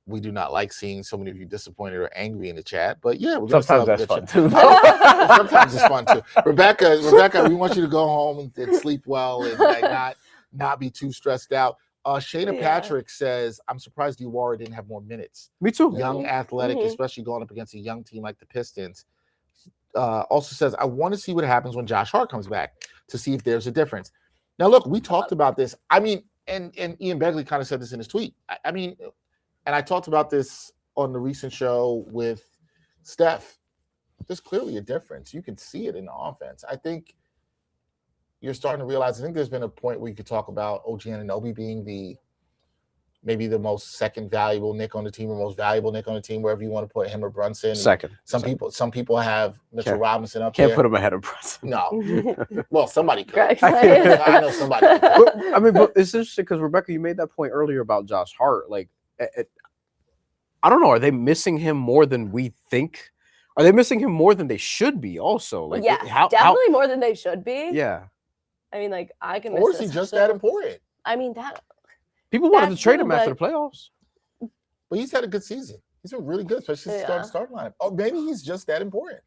[SPEAKER 1] We do not like seeing so many of you disappointed or angry in the chat, but yeah,
[SPEAKER 2] sometimes that's fun too.
[SPEAKER 1] Sometimes it's fun too. Rebecca, we want you to go home and sleep well and like not be too stressed out. Shayna
[SPEAKER 3] Yeah.
[SPEAKER 1] Patrick says, I'm surprised Diawara didn't have more minutes.
[SPEAKER 2] Me too.
[SPEAKER 1] Young, athletic, especially going up against a young team like the Pistons. Also says, I want to see what happens when Josh Hart comes back to see if there's a difference. Now, look, we talked about this. I mean, and Ian Begley kind of said this in his tweet. I mean, and I talked about this on the recent show with Steph. There's clearly a difference. You can see it in the offense. I think you're starting to realize, I think there's been a point where you could talk about OG Anunoby being maybe the most second valuable Knick on the team or most valuable Knick on the team, wherever you want to put him or Brunson.
[SPEAKER 2] Second.
[SPEAKER 1] Some people have Mitchell Robinson up
[SPEAKER 2] Can't
[SPEAKER 1] there.
[SPEAKER 2] put him ahead of Brunson.
[SPEAKER 1] No. Well, somebody could.
[SPEAKER 3] Greg.
[SPEAKER 1] I know somebody could.
[SPEAKER 2] But it's interesting because Rebecca, you made that point earlier about Josh Hart. Like, I don't know. Are they missing him more than we think? Are they missing him more than they should be? Also, like,
[SPEAKER 3] yeah, definitely more than they should be.
[SPEAKER 2] Yeah.
[SPEAKER 3] I mean, like, I can.
[SPEAKER 1] Or is he just that important?
[SPEAKER 3] I mean, that.
[SPEAKER 2] People wanted to trade
[SPEAKER 3] true,
[SPEAKER 2] him after the playoffs.
[SPEAKER 1] But he's had a good season. He's been really good, especially since the starting lineup. Oh, maybe he's just that important.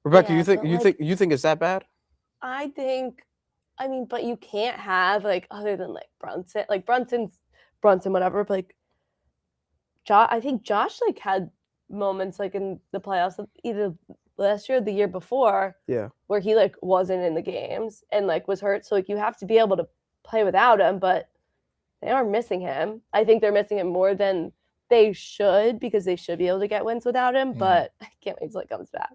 [SPEAKER 2] Rebecca,
[SPEAKER 3] Yeah,
[SPEAKER 2] you think it's that bad?
[SPEAKER 3] I think. I mean, but you can't have like other than like Brunson, whatever. But like, I think Josh like had moments like in the playoffs, either last year or the year before, where he like wasn't in the games and like was hurt. So like you have to be able to play without him, but they are missing him. I think they're missing him more than they should because they should be able to get wins without him. But I can't wait till it comes back.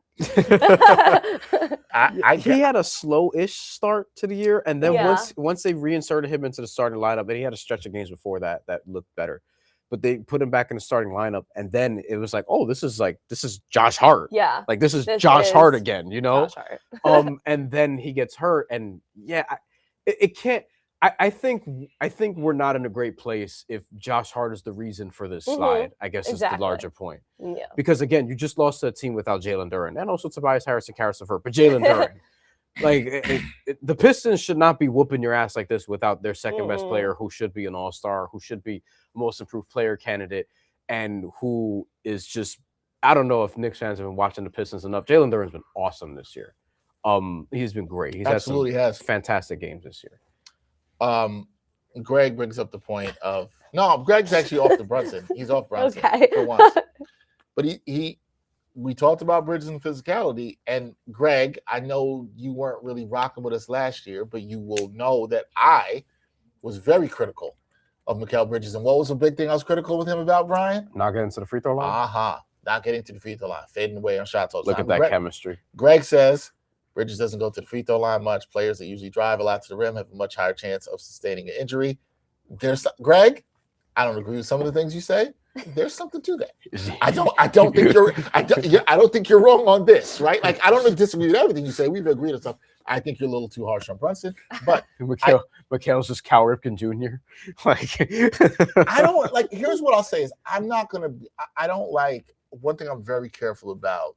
[SPEAKER 2] He had a slow-ish start to the year, and then once they reinserted him into the starting lineup, and he had a stretch of games before that looked better. But they put him back in the starting lineup, and then it was like, oh, this is Josh Hart.
[SPEAKER 3] Yeah,
[SPEAKER 2] like this is Josh Hart again, you know.
[SPEAKER 3] Josh Hart.
[SPEAKER 2] And then he gets hurt, and it can't. I think we're not in a great place if Josh Hart is the reason for this slide. I guess is the larger point.
[SPEAKER 3] Yeah.
[SPEAKER 2] Because again, you just lost to a team without Jalen Duren, and also Tobias Harris and Karis LeVert, but Jalen Duren. Like the Pistons should not be whooping your ass like this without their second best player, who should be an all-star, who should be most improved player candidate, and who is just, I don't know if Knicks fans have been watching the Pistons enough. Jalen Duren's been awesome this year. He's been great. He's
[SPEAKER 1] absolutely
[SPEAKER 2] had some fantastic games this year.
[SPEAKER 1] Greg brings up the point of Greg's actually off the Brunson. He's off Brunson for once. But we talked about Bridges and physicality, and Greg, I know you weren't really rocking with us last year, but you will know that I was very critical of Mikal Bridges. And what was the big thing I was critical with him about, Brian?
[SPEAKER 2] Not getting to the free throw line.
[SPEAKER 1] Not getting to the free throw line, fading away on shots all the
[SPEAKER 2] time. Look at that chemistry.
[SPEAKER 1] Greg says Bridges doesn't go to the free throw line much. Players that usually drive a lot to the rim have a much higher chance of sustaining an injury. Greg, I don't agree with some of the things you say. There's something to that. I don't think you're wrong on this, right? Like, I don't disagree with everything you say. We've agreed on stuff. I think you're a little too harsh on Brunson, but
[SPEAKER 2] Mikal's just Cal Ripken Jr.
[SPEAKER 1] I don't like. Here's what I'll say: is I don't like. One thing I'm very careful about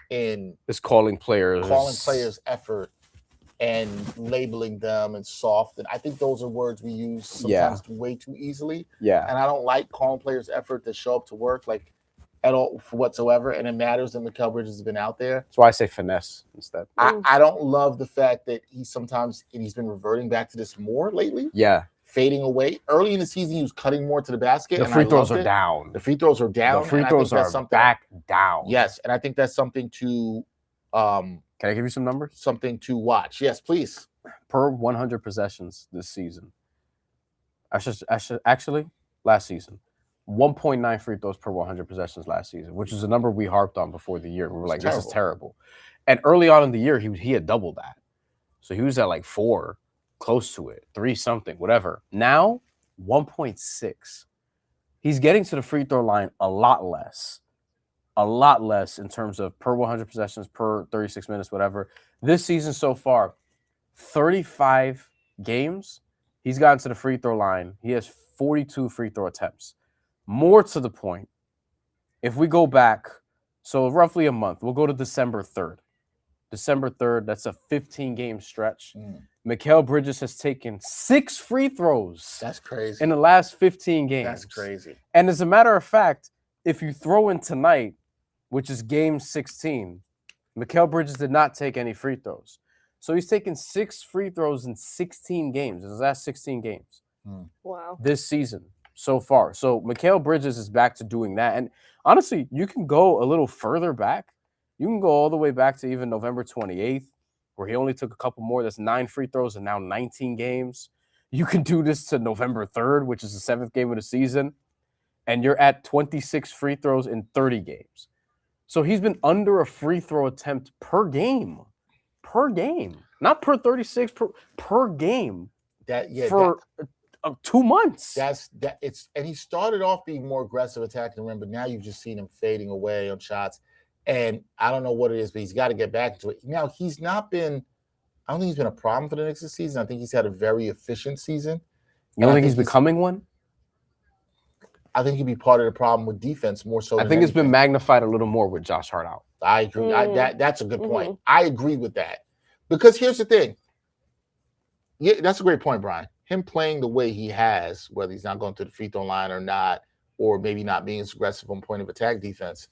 [SPEAKER 2] is calling players
[SPEAKER 1] effort and labeling them and soft. And I think those are words we use sometimes way too easily.
[SPEAKER 2] Yeah.
[SPEAKER 1] And I don't like calling players effort to show up to work like at all whatsoever. And it matters that Mikal Bridges has been out there.
[SPEAKER 2] That's why I say finesse instead.
[SPEAKER 1] I don't love the fact that he's been reverting back to this more lately.
[SPEAKER 2] Yeah.
[SPEAKER 1] Fading away. Early in the season, he was cutting more to the basket.
[SPEAKER 2] The free throws are down.
[SPEAKER 1] The free throws are down.
[SPEAKER 2] The free throws are back down.
[SPEAKER 1] Yes. And I think that's something to
[SPEAKER 2] can I give you some numbers?
[SPEAKER 1] Something to watch. Yes, please.
[SPEAKER 2] Per 100 possessions this season. Actually, last season. 1.9 free throws per 100 possessions last season, which is a number we harped on before the year. We were like, this is terrible. And early on in the year, he had doubled that. So he was at like 4, close to it, 3 something, whatever. Now, 1.6. He's getting to the free throw line a lot less in terms of per 100 possessions, per 36 minutes, whatever. This season so far, 35 games, he's gotten to the free throw line. He has 42 free throw attempts. More to the point, if we go back, so roughly a month, we'll go to December 3rd. December 3rd, that's a 15-game stretch. Mikal Bridges has taken 6 free throws.
[SPEAKER 1] That's crazy.
[SPEAKER 2] In the last 15 games.
[SPEAKER 1] That's crazy.
[SPEAKER 2] And as a matter of fact, if you throw in tonight, which is game 16, Mikal Bridges did not take any free throws. So he's taken 6 free throws in 16 games. His last 16 games
[SPEAKER 3] Wow.
[SPEAKER 2] this season so far. So Mikal Bridges is back to doing that. And honestly, you can go a little further back. You can go all the way back to even November 28th, where he only took a couple more. That's 9 free throws in now 19 games. You can do this to November 3rd, which is the 7th game of the season, and you're at 26 free throws in 30 games. So he's been under a free throw attempt per game. Not per 36, per game. For 2 months.
[SPEAKER 1] And he started off being more aggressive attacking the rim, but now you've just seen him fading away on shots. And I don't know what it is, but he's got to get back to it. Now, he's not been, I don't think he's been a problem for the Knicks this season. I think he's had a very efficient season.
[SPEAKER 2] You don't think he's becoming one?
[SPEAKER 1] I think he'd be part of the problem with defense more so.
[SPEAKER 2] I think it's been magnified a little more with Josh Hart out.
[SPEAKER 1] I agree. That's a good point. I agree with that. Because here's the thing. Yeah, that's a great point, Brian. Him playing the way he has, whether he's not going to the free throw line or not, or maybe not being as aggressive on point of attack defense,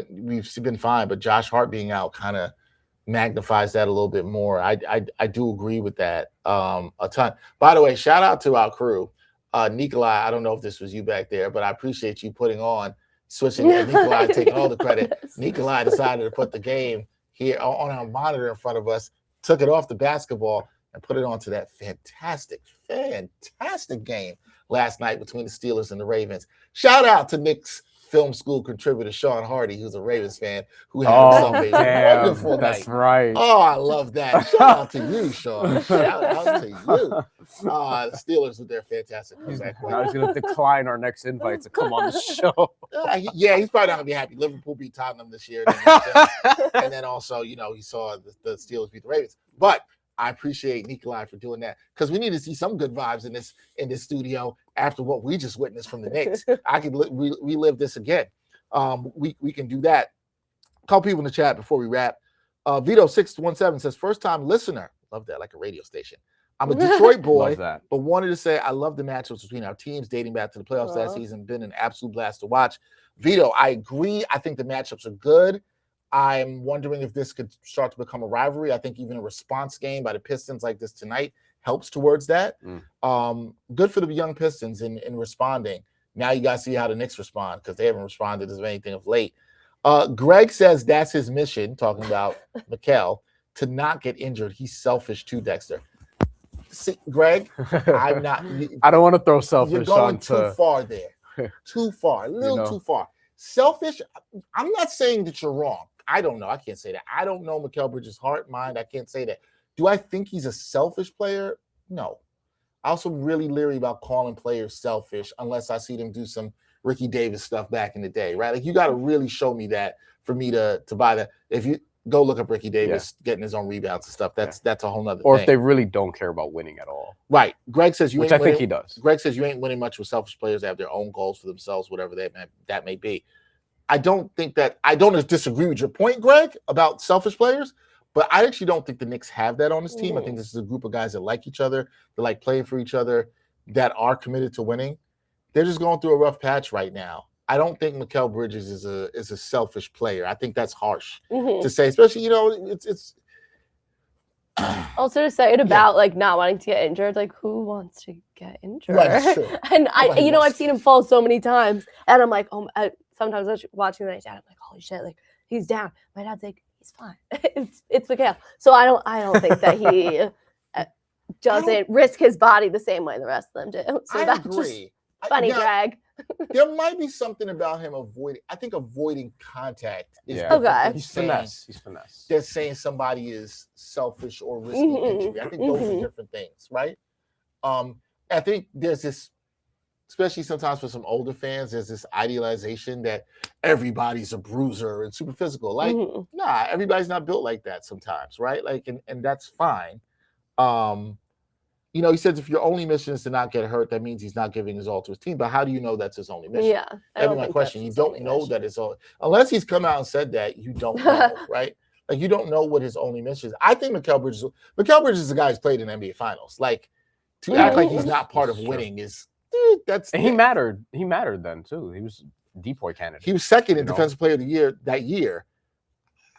[SPEAKER 1] we've been fine. But Josh Hart being out kind of magnifies that a little bit more. I do agree with that a ton. By the way, shout out to our crew. Nikolai, I don't know if this was you back there, but I appreciate you putting on, switching, and Nikolai taking all the credit. Yes. Nikolai decided to put the game here on our monitor in front of us, took it off the basketball, and put it onto that fantastic game last night between the Steelers and the Ravens. Shout out to Knicks film school contributor Sean Hardy, who's a Ravens fan, who had himself a wonderful night.
[SPEAKER 2] That's right.
[SPEAKER 1] Oh, I love that. Shout out to you, Sean. Shout out to you. The Steelers with their fantastic comeback.
[SPEAKER 2] I was going to decline our next invite to come on the show.
[SPEAKER 1] Yeah, he's probably not going to be happy. Liverpool beat Tottenham this year. And then also, he saw the Steelers beat the Ravens. But I appreciate Nikolai for doing that, because we need to see some good vibes in this studio after what we just witnessed from the Knicks. I could relive this again. We can do that. A couple people in the chat before we wrap. Vito617 says, first time listener. Love that, like a radio station. I'm a Detroit boy, but wanted to say I love the matchups between our teams dating back to the playoffs last season. Been an absolute blast to watch. Vito, I agree. I think the matchups are good. I'm wondering if this could start to become a rivalry. I think even a response game by the Pistons like this tonight helps towards that. Good for the young Pistons in responding. Now you got to see how the Knicks respond, because they haven't responded as anything of late. Greg says that's his mission, talking about Mikal, to not get injured. He's selfish too, Dexter. See, Greg, I'm not.
[SPEAKER 2] I don't want to throw selfish.
[SPEAKER 1] You're going too far there. Too far. A little too far. Selfish, I'm not saying that you're wrong. I don't know. I can't say that. I don't know Mikal Bridges' heart, mind. I can't say that. Do I think he's a selfish player? No. I also really leery about calling players selfish unless I see them do some Ricky Davis stuff back in the day, right? Like, you got to really show me that for me to buy that. If you go look up Ricky Davis getting his own rebounds and stuff, that's a whole nother thing.
[SPEAKER 2] Or if they really don't care about winning at all.
[SPEAKER 1] Right. Greg says
[SPEAKER 2] which I think he does.
[SPEAKER 1] Greg says you ain't winning much with selfish players that have their own goals for themselves, whatever that may be. I don't disagree with your point, Greg, about selfish players, but I actually don't think the Knicks have that on this team. I think this is a group of guys that like each other, that like playing for each other, that are committed to winning. They're just going through a rough patch right now. I don't think Mikal Bridges is a selfish player. I think that's harsh to say, especially, it's
[SPEAKER 3] also to say it about like not wanting to get injured. Like, who wants to get injured?
[SPEAKER 1] Right, that's true.
[SPEAKER 3] And I've seen him fall so many times, and I'm like, sometimes I was watching the night, I'm like, holy shit, like he's down. My dad's like, he's fine. it's Mikal. So I don't think that he doesn't risk his body the same way the rest of them do. So
[SPEAKER 1] I agree.
[SPEAKER 3] Funny, Greg.
[SPEAKER 1] There might be something about him avoiding contact.
[SPEAKER 3] Okay.
[SPEAKER 2] He's finesse.
[SPEAKER 1] They're saying somebody is selfish or risking injury. I think those are different things, right? I think there's this, especially sometimes for some older fans, there's this idealization that everybody's a bruiser and super physical. Like, nah, everybody's not built like that sometimes, right? Like, and that's fine. He says if your only mission is to not get hurt, that means he's not giving his all to his team. But how do you know that's his only mission?
[SPEAKER 3] Yeah.
[SPEAKER 1] That'd be my question. You don't know that it's all, unless he's come out and said that, you don't know, right? Like, you don't know what his only mission is. I think Mikal Bridges is a guy who's played in NBA Finals. Like, to act like he's not part of winning is,
[SPEAKER 2] And he mattered. He mattered then too. He was a depoy candidate.
[SPEAKER 1] He was second in Defensive Player of the Year that year.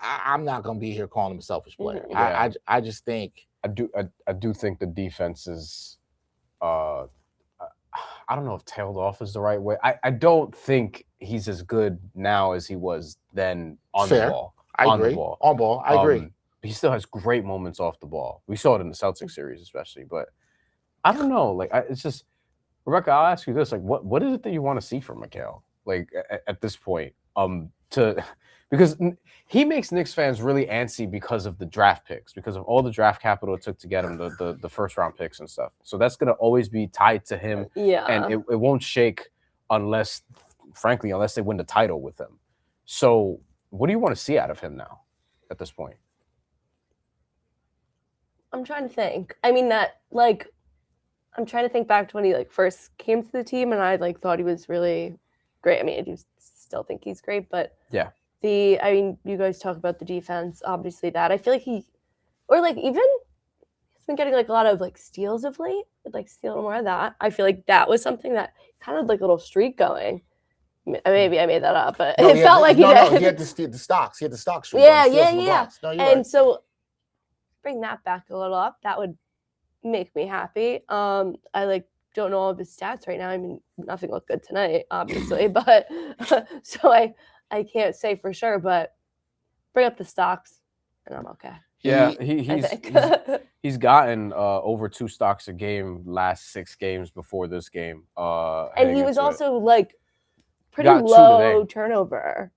[SPEAKER 1] I'm not gonna be here calling him a selfish player.
[SPEAKER 2] Yeah.
[SPEAKER 1] I just think
[SPEAKER 2] I do think the defense is I don't know if tailed off is the right way. I don't think he's as good now as he was then on
[SPEAKER 1] fair.
[SPEAKER 2] the ball.
[SPEAKER 1] I
[SPEAKER 2] on
[SPEAKER 1] agree.
[SPEAKER 2] The ball.
[SPEAKER 1] On ball, I agree.
[SPEAKER 2] He still has great moments off the ball. We saw it in the Celtics series, especially. But I don't know. Like, it's just, Rebecca, I'll ask you this: like, what is it that you want to see from Mikal? Like at this point, because he makes Knicks fans really antsy because of the draft picks, because of all the draft capital it took to get him the first round picks and stuff. So that's gonna always be tied to him, and it won't shake unless they win the title with him. So what do you want to see out of him now at this point?
[SPEAKER 3] I'm trying to think. I mean, I'm trying to think back to when he first came to the team, and I thought he was really great. I mean, I do still think he's great, but
[SPEAKER 2] yeah.
[SPEAKER 3] You guys talk about the defense, obviously that. I feel like he's been getting a lot of steals of late. I'd steal more of that. I feel like that was something that kind of a little streak going. Maybe I made that up, but it felt like he did.
[SPEAKER 1] No, he had the stocks. He had the stock streak.
[SPEAKER 3] Yeah.
[SPEAKER 1] No,
[SPEAKER 3] and
[SPEAKER 1] right.
[SPEAKER 3] So bring that back a little up. That would make me happy. I don't know all of his stats right now. I mean, nothing looked good tonight, obviously, but so I can't say for sure, but bring up the stocks and I'm okay.
[SPEAKER 2] Yeah, he's gotten over 2 stocks a game last 6 games before this game.
[SPEAKER 3] And he was also pretty low turnover,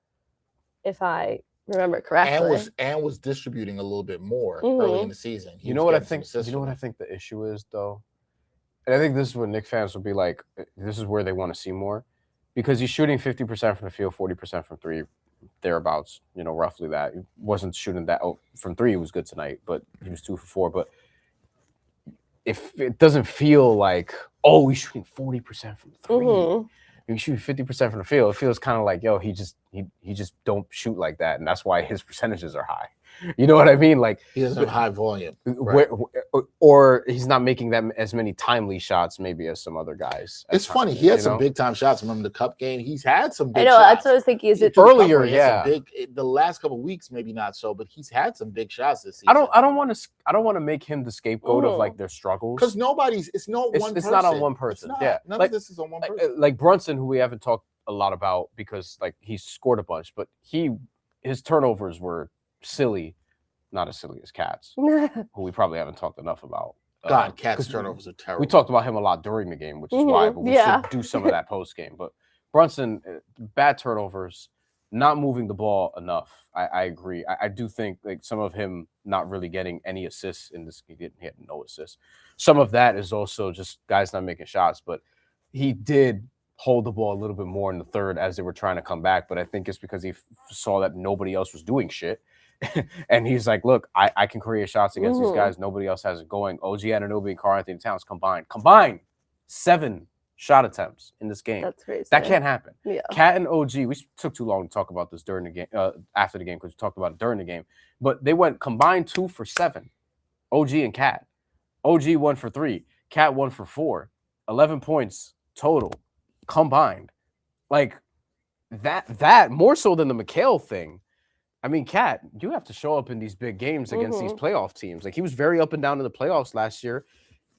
[SPEAKER 3] if I remember correctly.
[SPEAKER 1] And was distributing a little bit more early in the season.
[SPEAKER 2] You know what I think the issue is though? And I think this is what Knicks fans will be like, this is where they want to see more. Because he's shooting 50% from the field, 40% from 3, thereabouts, roughly that. He wasn't shooting that from 3, he was good tonight, but he was 2 for 4. But if it doesn't feel like, oh, he's shooting 40% from 3, he's shooting 50% from the field, it feels kind of like, yo, he just don't shoot like that, and that's why his percentages are high. You know what I mean? Like,
[SPEAKER 1] he doesn't have high volume,
[SPEAKER 2] right? Or he's not making that as many timely shots, maybe as some other guys.
[SPEAKER 1] It's funny. He had some big time shots. Remember the cup game? He's had some big.
[SPEAKER 3] I know.
[SPEAKER 1] Shots.
[SPEAKER 3] That's what I was thinking. Is it
[SPEAKER 2] earlier? Yeah.
[SPEAKER 1] The last couple of weeks, maybe not so, but he's had some big shots this season.
[SPEAKER 2] I don't want to make him the scapegoat of their struggles,
[SPEAKER 1] because it's not one person.
[SPEAKER 2] It's not on one person. Yeah,
[SPEAKER 1] none of this is on one person.
[SPEAKER 2] Like Brunson, who we haven't talked a lot about because he scored a bunch, but his turnovers were silly. Not as silly as Cat's, who we probably haven't talked enough about.
[SPEAKER 1] God, Cat's turnovers are terrible.
[SPEAKER 2] We talked about him a lot during the game, which is why, but we should do some of that post game. But Brunson, bad turnovers, not moving the ball enough. I agree. I do think some of him not really getting any assists in this. He had no assists. Some of that is also just guys not making shots, but he did hold the ball a little bit more in the third as they were trying to come back. But I think it's because he saw that nobody else was doing shit. And he's like, look, I can create shots against these guys. Nobody else has it going. OG Anunoby and Karl-Anthony Towns combined 7 shot attempts in this game.
[SPEAKER 3] That's crazy.
[SPEAKER 2] That can't happen.
[SPEAKER 3] Yeah.
[SPEAKER 2] Cat and OG, we took too long to talk about this during the game, after the game, because we talked about it during the game. But they went combined 2 for 7. OG and Cat. OG 1 for 3. Cat 1 for 4. 11 points total combined. That more so than the Mikal thing. I mean, Cat, you have to show up in these big games against these playoff teams. He was very up and down in the playoffs last year.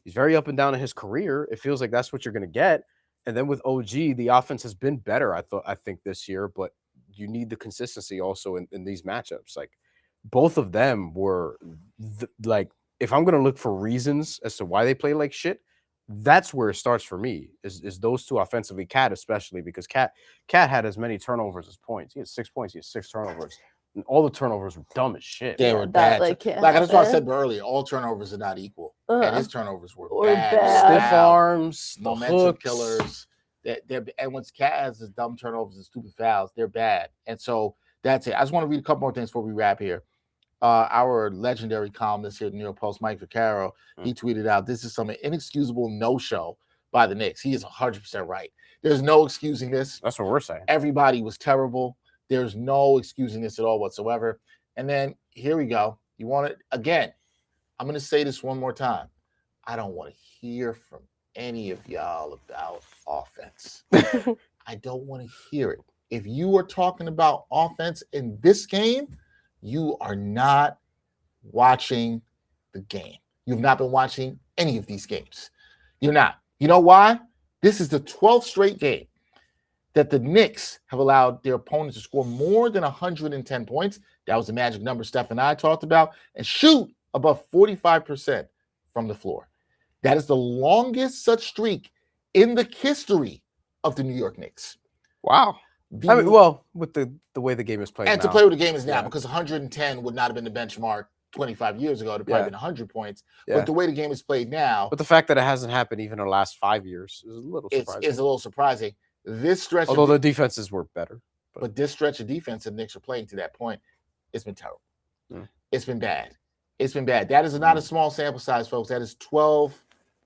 [SPEAKER 2] He's very up and down in his career. It feels like that's what you're going to get. And then with OG, the offense has been better, I think, this year. But you need the consistency also in these matchups. Both of them were, if I'm going to look for reasons as to why they play like shit, that's where it starts for me, is those two offensively. Cat especially, because Cat had as many turnovers as points. He had 6 points. He had 6 turnovers. And all the turnovers were dumb as shit.
[SPEAKER 1] They were bad. That's what I said earlier. All turnovers are not equal. And his turnovers were bad.
[SPEAKER 2] Stiff arms,
[SPEAKER 1] momentum killers. And once Cat has his dumb turnovers and stupid fouls, they're bad. And so that's it. I just want to read a couple more things before we wrap here. Our legendary columnist here at the New York Post, Mike Vaccaro, he tweeted out, this is some inexcusable no-show by the Knicks. He is 100% right. There's no excusing this.
[SPEAKER 2] That's what we're saying.
[SPEAKER 1] Everybody was terrible. There's no excusing this at all whatsoever. And then here we go. You want it again. I'm going to say this one more time. I don't want to hear from any of y'all about offense. I don't want to hear it. If you are talking about offense in this game, you are not watching the game. You've not been watching any of these games. You're not. You know why? This is the 12th straight game that the Knicks have allowed their opponents to score more than 110 points. That was the magic number Steph and I talked about, and shoot above 45% from the floor. That is the longest such streak in the history of the New York Knicks.
[SPEAKER 2] Wow. I mean, well, with the way the game is played
[SPEAKER 1] and
[SPEAKER 2] now.
[SPEAKER 1] to play with the game is now, because 110 would not have been the benchmark 25 years ago. It'd probably been 100 points.
[SPEAKER 2] Yeah.
[SPEAKER 1] But the way the game is played now.
[SPEAKER 2] But the fact that it hasn't happened even in the last 5 years is a little surprising.
[SPEAKER 1] It's a little surprising. This stretch,
[SPEAKER 2] although the defenses were better.
[SPEAKER 1] But this stretch of defense the Knicks are playing to that point, it's been terrible. It's been bad. It's been bad. That is not a small sample size, folks. That is 12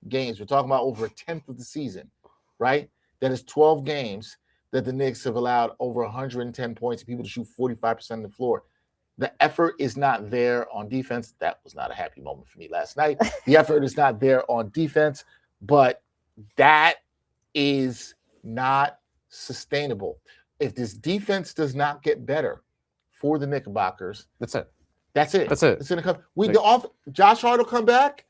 [SPEAKER 1] games. We're talking about over a tenth of the season, right? That is 12 games that the Knicks have allowed over 110 points and people to shoot 45% of the floor. The effort is not there on defense. That was not a happy moment for me last night. The effort is not there on defense, but that is not sustainable. If this defense does not get better for the Knickerbockers,
[SPEAKER 2] that's it.
[SPEAKER 1] That's it.
[SPEAKER 2] That's it.
[SPEAKER 1] It's gonna come. Josh Hart will come back.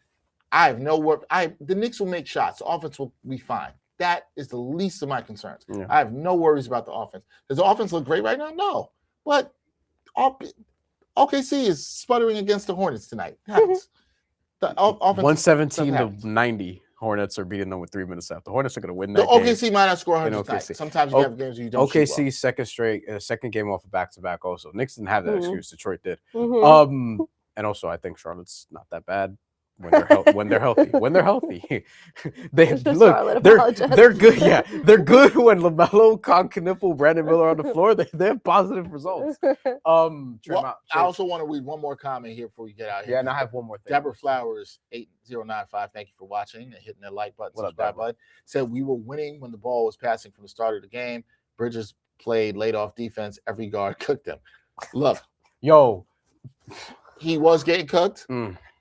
[SPEAKER 1] I have no work. The Knicks will make shots. The offense will be fine. That is the least of my concerns. Yeah. I have no worries about the offense. Does the offense look great right now? No. But OKC is sputtering against the Hornets tonight. It happens. The offense
[SPEAKER 2] 117 to 90. Hornets are beating them with 3 minutes left. The Hornets are going to win that
[SPEAKER 1] game.
[SPEAKER 2] game.
[SPEAKER 1] OKC might not score 100 tonight. Sometimes you have games where you don't shoot well.
[SPEAKER 2] second game off of back-to-back also. Knicks didn't have that excuse. Detroit did. And also, I think Charlotte's not that bad when they're healthy. When they're healthy. They're good. Yeah, they're good when LaMelo, Kniffel, Brandon Miller on the floor. They have positive results.
[SPEAKER 1] I also want to read one more comment here before we get out here.
[SPEAKER 2] Yeah, and I have one more thing.
[SPEAKER 1] Deborah Flowers 8095. Thank you for watching and hitting that like button, subscribe button. Said we were winning when the ball was passing from the start of the game. Bridges played laid off defense. Every guard cooked him. Look, he was getting cooked.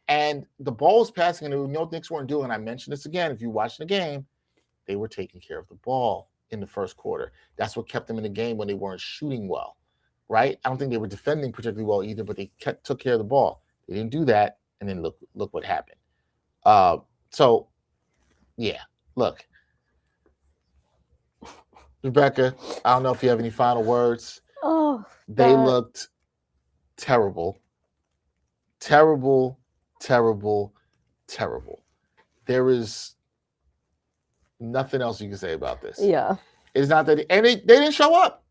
[SPEAKER 1] And the ball was passing, and the Knicks weren't doing. And I mentioned this again. If you watch the game, they were taking care of the ball in the first quarter. That's what kept them in the game when they weren't shooting well, right? I don't think they were defending particularly well either, but they took care of the ball. They didn't do that, and then look what happened. So, yeah, look. Rebecca, I don't know if you have any final words. They looked terrible. Terrible. There is nothing else you can say about this.
[SPEAKER 3] Yeah.
[SPEAKER 1] It's not that and they didn't show up.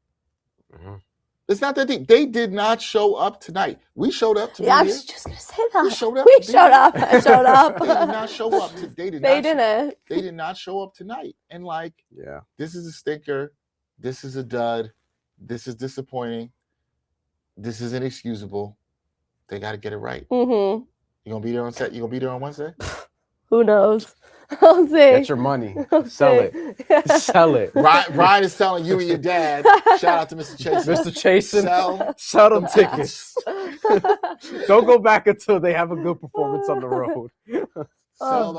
[SPEAKER 1] It's not that they did not show up tonight. We showed up to
[SPEAKER 3] I was just gonna say that.
[SPEAKER 1] We showed up.
[SPEAKER 3] I showed up.
[SPEAKER 1] They did not show up. They did not show up tonight. And this is a stinker. This is a dud. This is disappointing. This is inexcusable. They got to get it right. You gonna be there on set? You gonna be there on Wednesday?
[SPEAKER 3] Who knows? I'll see.
[SPEAKER 2] Get your money. Sell it. Sell it.
[SPEAKER 1] Ryan is telling you and your dad. Shout out to Mr. Chasen.
[SPEAKER 2] Mr. Chasen. Sell them tickets. Don't go back until they have a good performance on the road.
[SPEAKER 1] Sell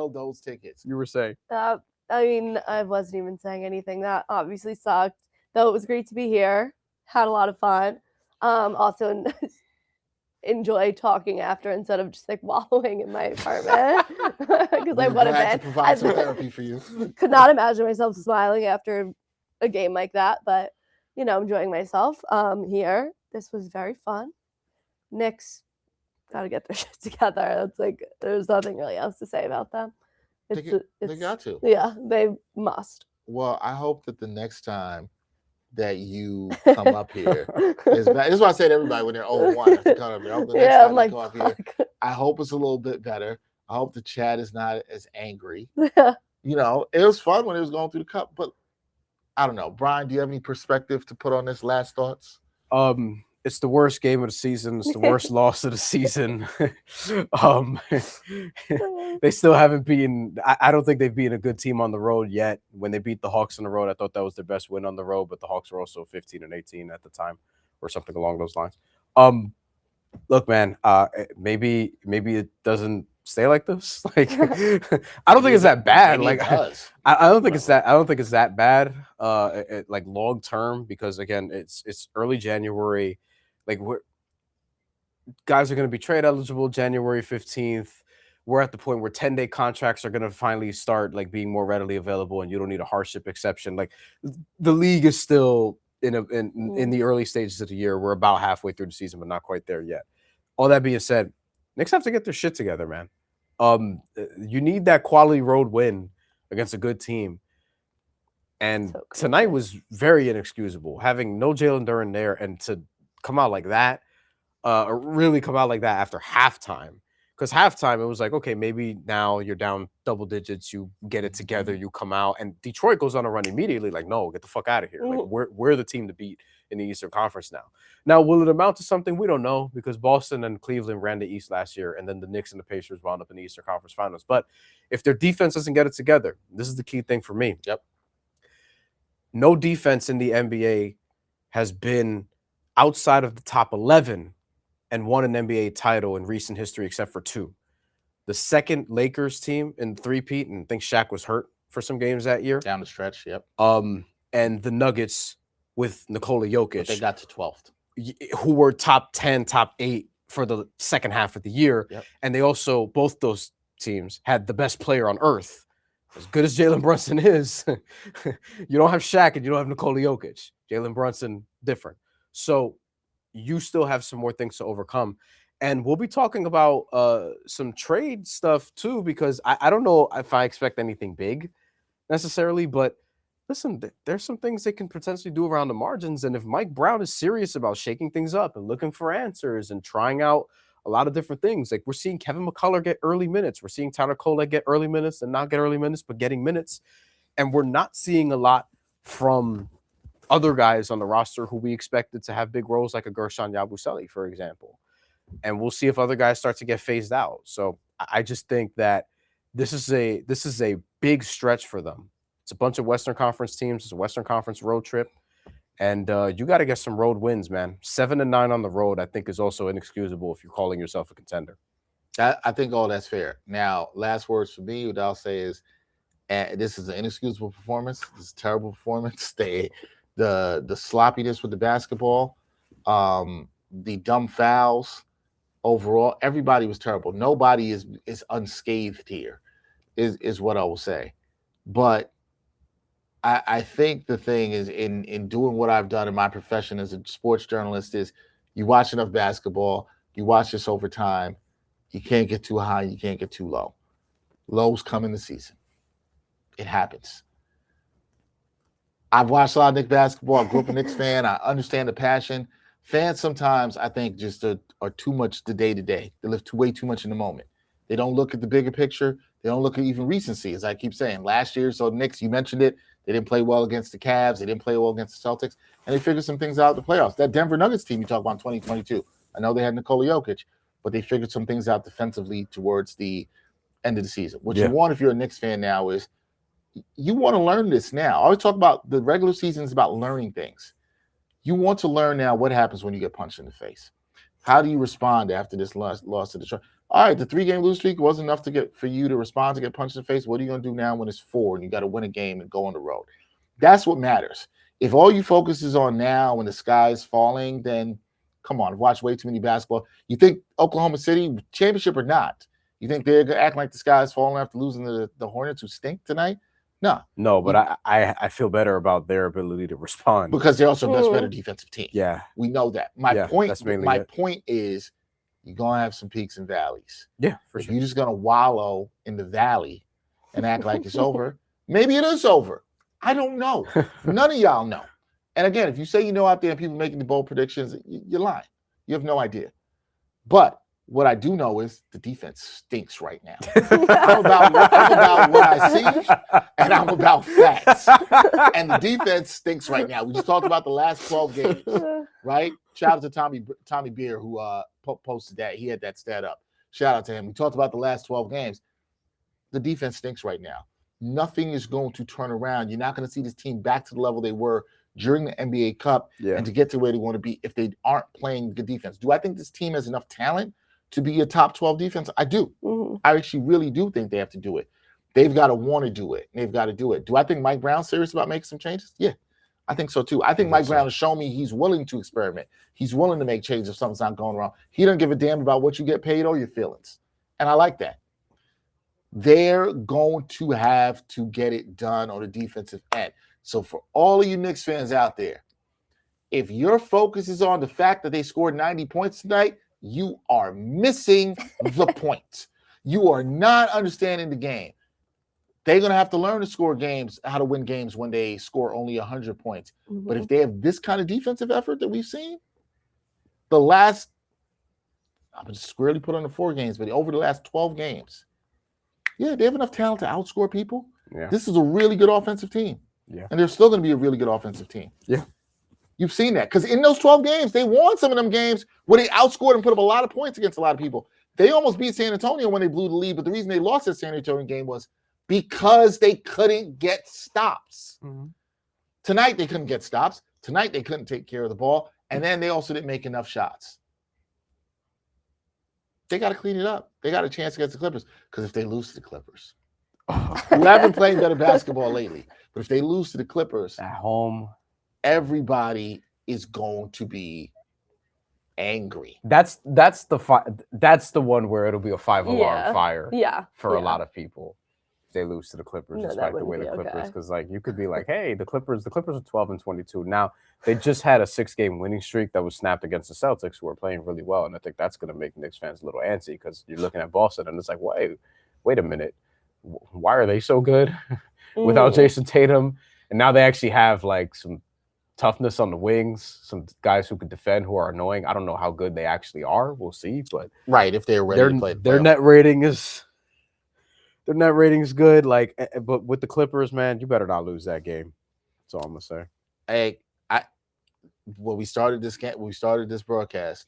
[SPEAKER 1] those tickets.
[SPEAKER 2] You were saying.
[SPEAKER 3] I mean, I wasn't even saying anything. That obviously sucked. Though it was great to be here. Had a lot of fun. Also enjoy talking after instead of just wallowing in my apartment because I would have been.
[SPEAKER 1] Provide some therapy for you.
[SPEAKER 3] Could not imagine myself smiling after a game like that, but enjoying myself here. This was very fun. Knicks gotta get their shit together. That's there's nothing really else to say about them.
[SPEAKER 1] They got to.
[SPEAKER 3] Yeah, they must.
[SPEAKER 1] Well, I hope that the next time that you come up here is bad. This is what I say to everybody when they're 0-1 after coming up here. I hope the next time you come up here, I hope it's a little bit better. I hope the chat is not as angry. It was fun when it was going through the cup, but I don't know. Brian, do you have any perspective to put on this? Last thoughts?
[SPEAKER 2] It's the worst game of the season. It's the worst loss of the season. They still haven't beaten. I don't think they've beaten a good team on the road yet. When they beat the Hawks on the road, I thought that was their best win on the road, but the Hawks were also 15-18 at the time or something along those lines. Look, man, maybe it doesn't stay like this? Like, I don't think it's that bad.
[SPEAKER 1] Maybe
[SPEAKER 2] Like,
[SPEAKER 1] it does.
[SPEAKER 2] I don't think it's that. I don't think it's that bad. Like long term, because again, it's early January. Like guys are going to be trade eligible January 15th. We're at the point where 10-day contracts are going to finally start like being more readily available, and you don't need a hardship exception. Like the league is still in the early stages of the year. We're about halfway through the season, but not quite there yet. All that being said, Knicks have to get their shit together, man. You need that quality road win against a good team. And tonight was very inexcusable. Having no Jalen Duren there and to come out like that, really come out like that after halftime. Because halftime, it was like, okay, maybe now you're down double digits, you get it together, you come out, and Detroit goes on a run immediately. Like, no, get the fuck out of here. Like, we're the team to beat in the Eastern Conference now. Now, will it amount to something? We don't know, because Boston and Cleveland ran the East last year, and then the Knicks and the Pacers wound up in the Eastern Conference Finals. But if their defense doesn't get it together, this is the key thing for me.
[SPEAKER 1] Yep.
[SPEAKER 2] No defense in the NBA has been outside of the top 11 and won an NBA title in recent history, except for two. The second Lakers team in three-peat, and I think Shaq was hurt for some games that year.
[SPEAKER 1] Down the stretch, yep.
[SPEAKER 2] And the Nuggets with Nikola Jokic.
[SPEAKER 1] But they got to 12th.
[SPEAKER 2] Who were top 10, top 8 for the second half of the year.
[SPEAKER 1] Yep.
[SPEAKER 2] And they also, both those teams, had the best player on earth. As good as Jalen Brunson is, you don't have Shaq and you don't have Nikola Jokic. Jalen Brunson, different. So you still have some more things to overcome. And we'll be talking about some trade stuff too, because I don't know if I expect anything big necessarily, but listen, there's some things they can potentially do around the margins. And if Mike Brown is serious about shaking things up and looking for answers and trying out a lot of different things, like we're seeing Kevin McCullough get early minutes. We're seeing Tyler Cole get early minutes and not get early minutes, but getting minutes. And we're not seeing a lot from other guys on the roster who we expected to have big roles, like a Gershon Yabusele, for example. And we'll see if other guys start to get phased out. So I just think that this is a big stretch for them. It's a bunch of Western Conference teams. It's a Western Conference road trip. And you got to get some road wins, man. 7-9 on the road, I think, is also inexcusable if you're calling yourself a contender.
[SPEAKER 1] I think all that's fair. Now, last words for me, what I'll say is, this is an inexcusable performance. This is a terrible performance. The sloppiness with the basketball, the dumb fouls. Overall, everybody was terrible. Nobody is unscathed here, is what I will say. But I think the thing is in doing what I've done in my profession as a sports journalist is you watch enough basketball, you watch this over time, you can't get too high, you can't get too low. Lows come in the season. It happens. I've watched a lot of Knicks basketball. I grew up a Knicks fan. I understand the passion. Fans sometimes, I think, just are too much the day-to-day. They live way too much in the moment. They don't look at the bigger picture. They don't look at even recency, as I keep saying. Last year, so Knicks, you mentioned it, they didn't play well against the Cavs. They didn't play well against the Celtics. And they figured some things out in the playoffs. That Denver Nuggets team you talk about in 2022, I know they had Nikola Jokic, but they figured some things out defensively towards the end of the season. What you want if you're a Knicks fan now is you want to learn this now. I always talk about the regular season is about learning things. You want to learn now what happens when you get punched in the face. How do you respond after this loss to Detroit? All right, the 3-game lose streak wasn't enough for you to respond to get punched in the face. What are you going to do now when it's 4 and you got to win a game and go on the road? That's what matters. If all you focus is on now when the sky is falling, then come on, I've watched way too many basketball. You think Oklahoma City, championship or not, you think they're going to act like the sky is falling after losing the Hornets who stink tonight? No,
[SPEAKER 2] but I feel better about their ability to respond
[SPEAKER 1] because they're also a better defensive team.
[SPEAKER 2] Yeah,
[SPEAKER 1] we know that. My point is, you're gonna have some peaks and valleys.
[SPEAKER 2] Yeah, for
[SPEAKER 1] if
[SPEAKER 2] sure.
[SPEAKER 1] You're just gonna wallow in the valley and act like it's over. Maybe it is over. I don't know. None of y'all know. And again, if you say you know out there and people making the bold predictions, you're lying. You have no idea. But what I do know is the defense stinks right now. I'm about what I see, and I'm about facts. And the defense stinks right now. We just talked about the last 12 games, right? Shout out to Tommy Beer, who posted that. He had that stat up. Shout out to him. We talked about the last 12 games. The defense stinks right now. Nothing is going to turn around. You're not going to see this team back to the level they were during the NBA Cup and to get to where they want to be if they aren't playing good defense. Do I think this team has enough talent to be a top 12 defense? I do.
[SPEAKER 3] Mhm.
[SPEAKER 1] I actually really do think they have to do it. They've got to want to do it. They've got to do it. Do I think Mike Brown's serious about making some changes? Yeah, I think so too. I think Mike Brown has shown me he's willing to experiment. He's willing to make changes if something's not going wrong. He doesn't give a damn about what you get paid or your feelings. And I like that. They're going to have to get it done on the defensive end. So for all of you Knicks fans out there, if your focus is on the fact that they scored 90 points tonight, you are missing the point. You are not understanding the game. They're going to have to learn to score games, how to win games when they score only 100 points.
[SPEAKER 3] Mhm.
[SPEAKER 1] But if they have this kind of defensive effort that we've seen, the last, I'm just squarely put on the 4 games, but over the last 12 games, yeah, they have enough talent to outscore people.
[SPEAKER 2] Yeah.
[SPEAKER 1] This is a really good offensive team.
[SPEAKER 2] Yeah.
[SPEAKER 1] And they're still going to be a really good offensive team.
[SPEAKER 2] Yeah.
[SPEAKER 1] You've seen that. Because in those 12 games, they won some of them games where they outscored and put up a lot of points against a lot of people. They almost beat San Antonio when they blew the lead, but the reason they lost that San Antonio game was because they couldn't get stops.
[SPEAKER 2] Mm-hmm.
[SPEAKER 1] Tonight, they couldn't get stops. Tonight, they couldn't take care of the ball. And then they also didn't make enough shots. They got to clean it up. They got a chance against the Clippers. Because if they lose to the Clippers, who have been playing better basketball lately, but if they lose to the Clippers
[SPEAKER 2] at home,
[SPEAKER 1] everybody is going to be angry.
[SPEAKER 2] That's the one where it'll be a 5-alarm fire.
[SPEAKER 3] Yeah.
[SPEAKER 2] For a lot of people. They lose to the Clippers,
[SPEAKER 3] No,
[SPEAKER 2] despite the way the
[SPEAKER 3] be
[SPEAKER 2] Clippers,
[SPEAKER 3] okay.
[SPEAKER 2] because like you could be like, hey, the Clippers are 12-22. Now they just had a 6-game winning streak that was snapped against the Celtics, who are playing really well, and I think that's going to make Knicks fans a little antsy because you're looking at Boston and it's like, wait a minute, why are they so good without Jason Tatum? And now they actually have like some toughness on the wings, some guys who could defend who are annoying. I don't know how good they actually are. We'll see, but
[SPEAKER 1] right, if they're ready to play,
[SPEAKER 2] their net rating is. Their net rating's good, like, but with the Clippers, man, you better not lose that game. That's all I'm gonna say.
[SPEAKER 1] Hey, when we started this broadcast,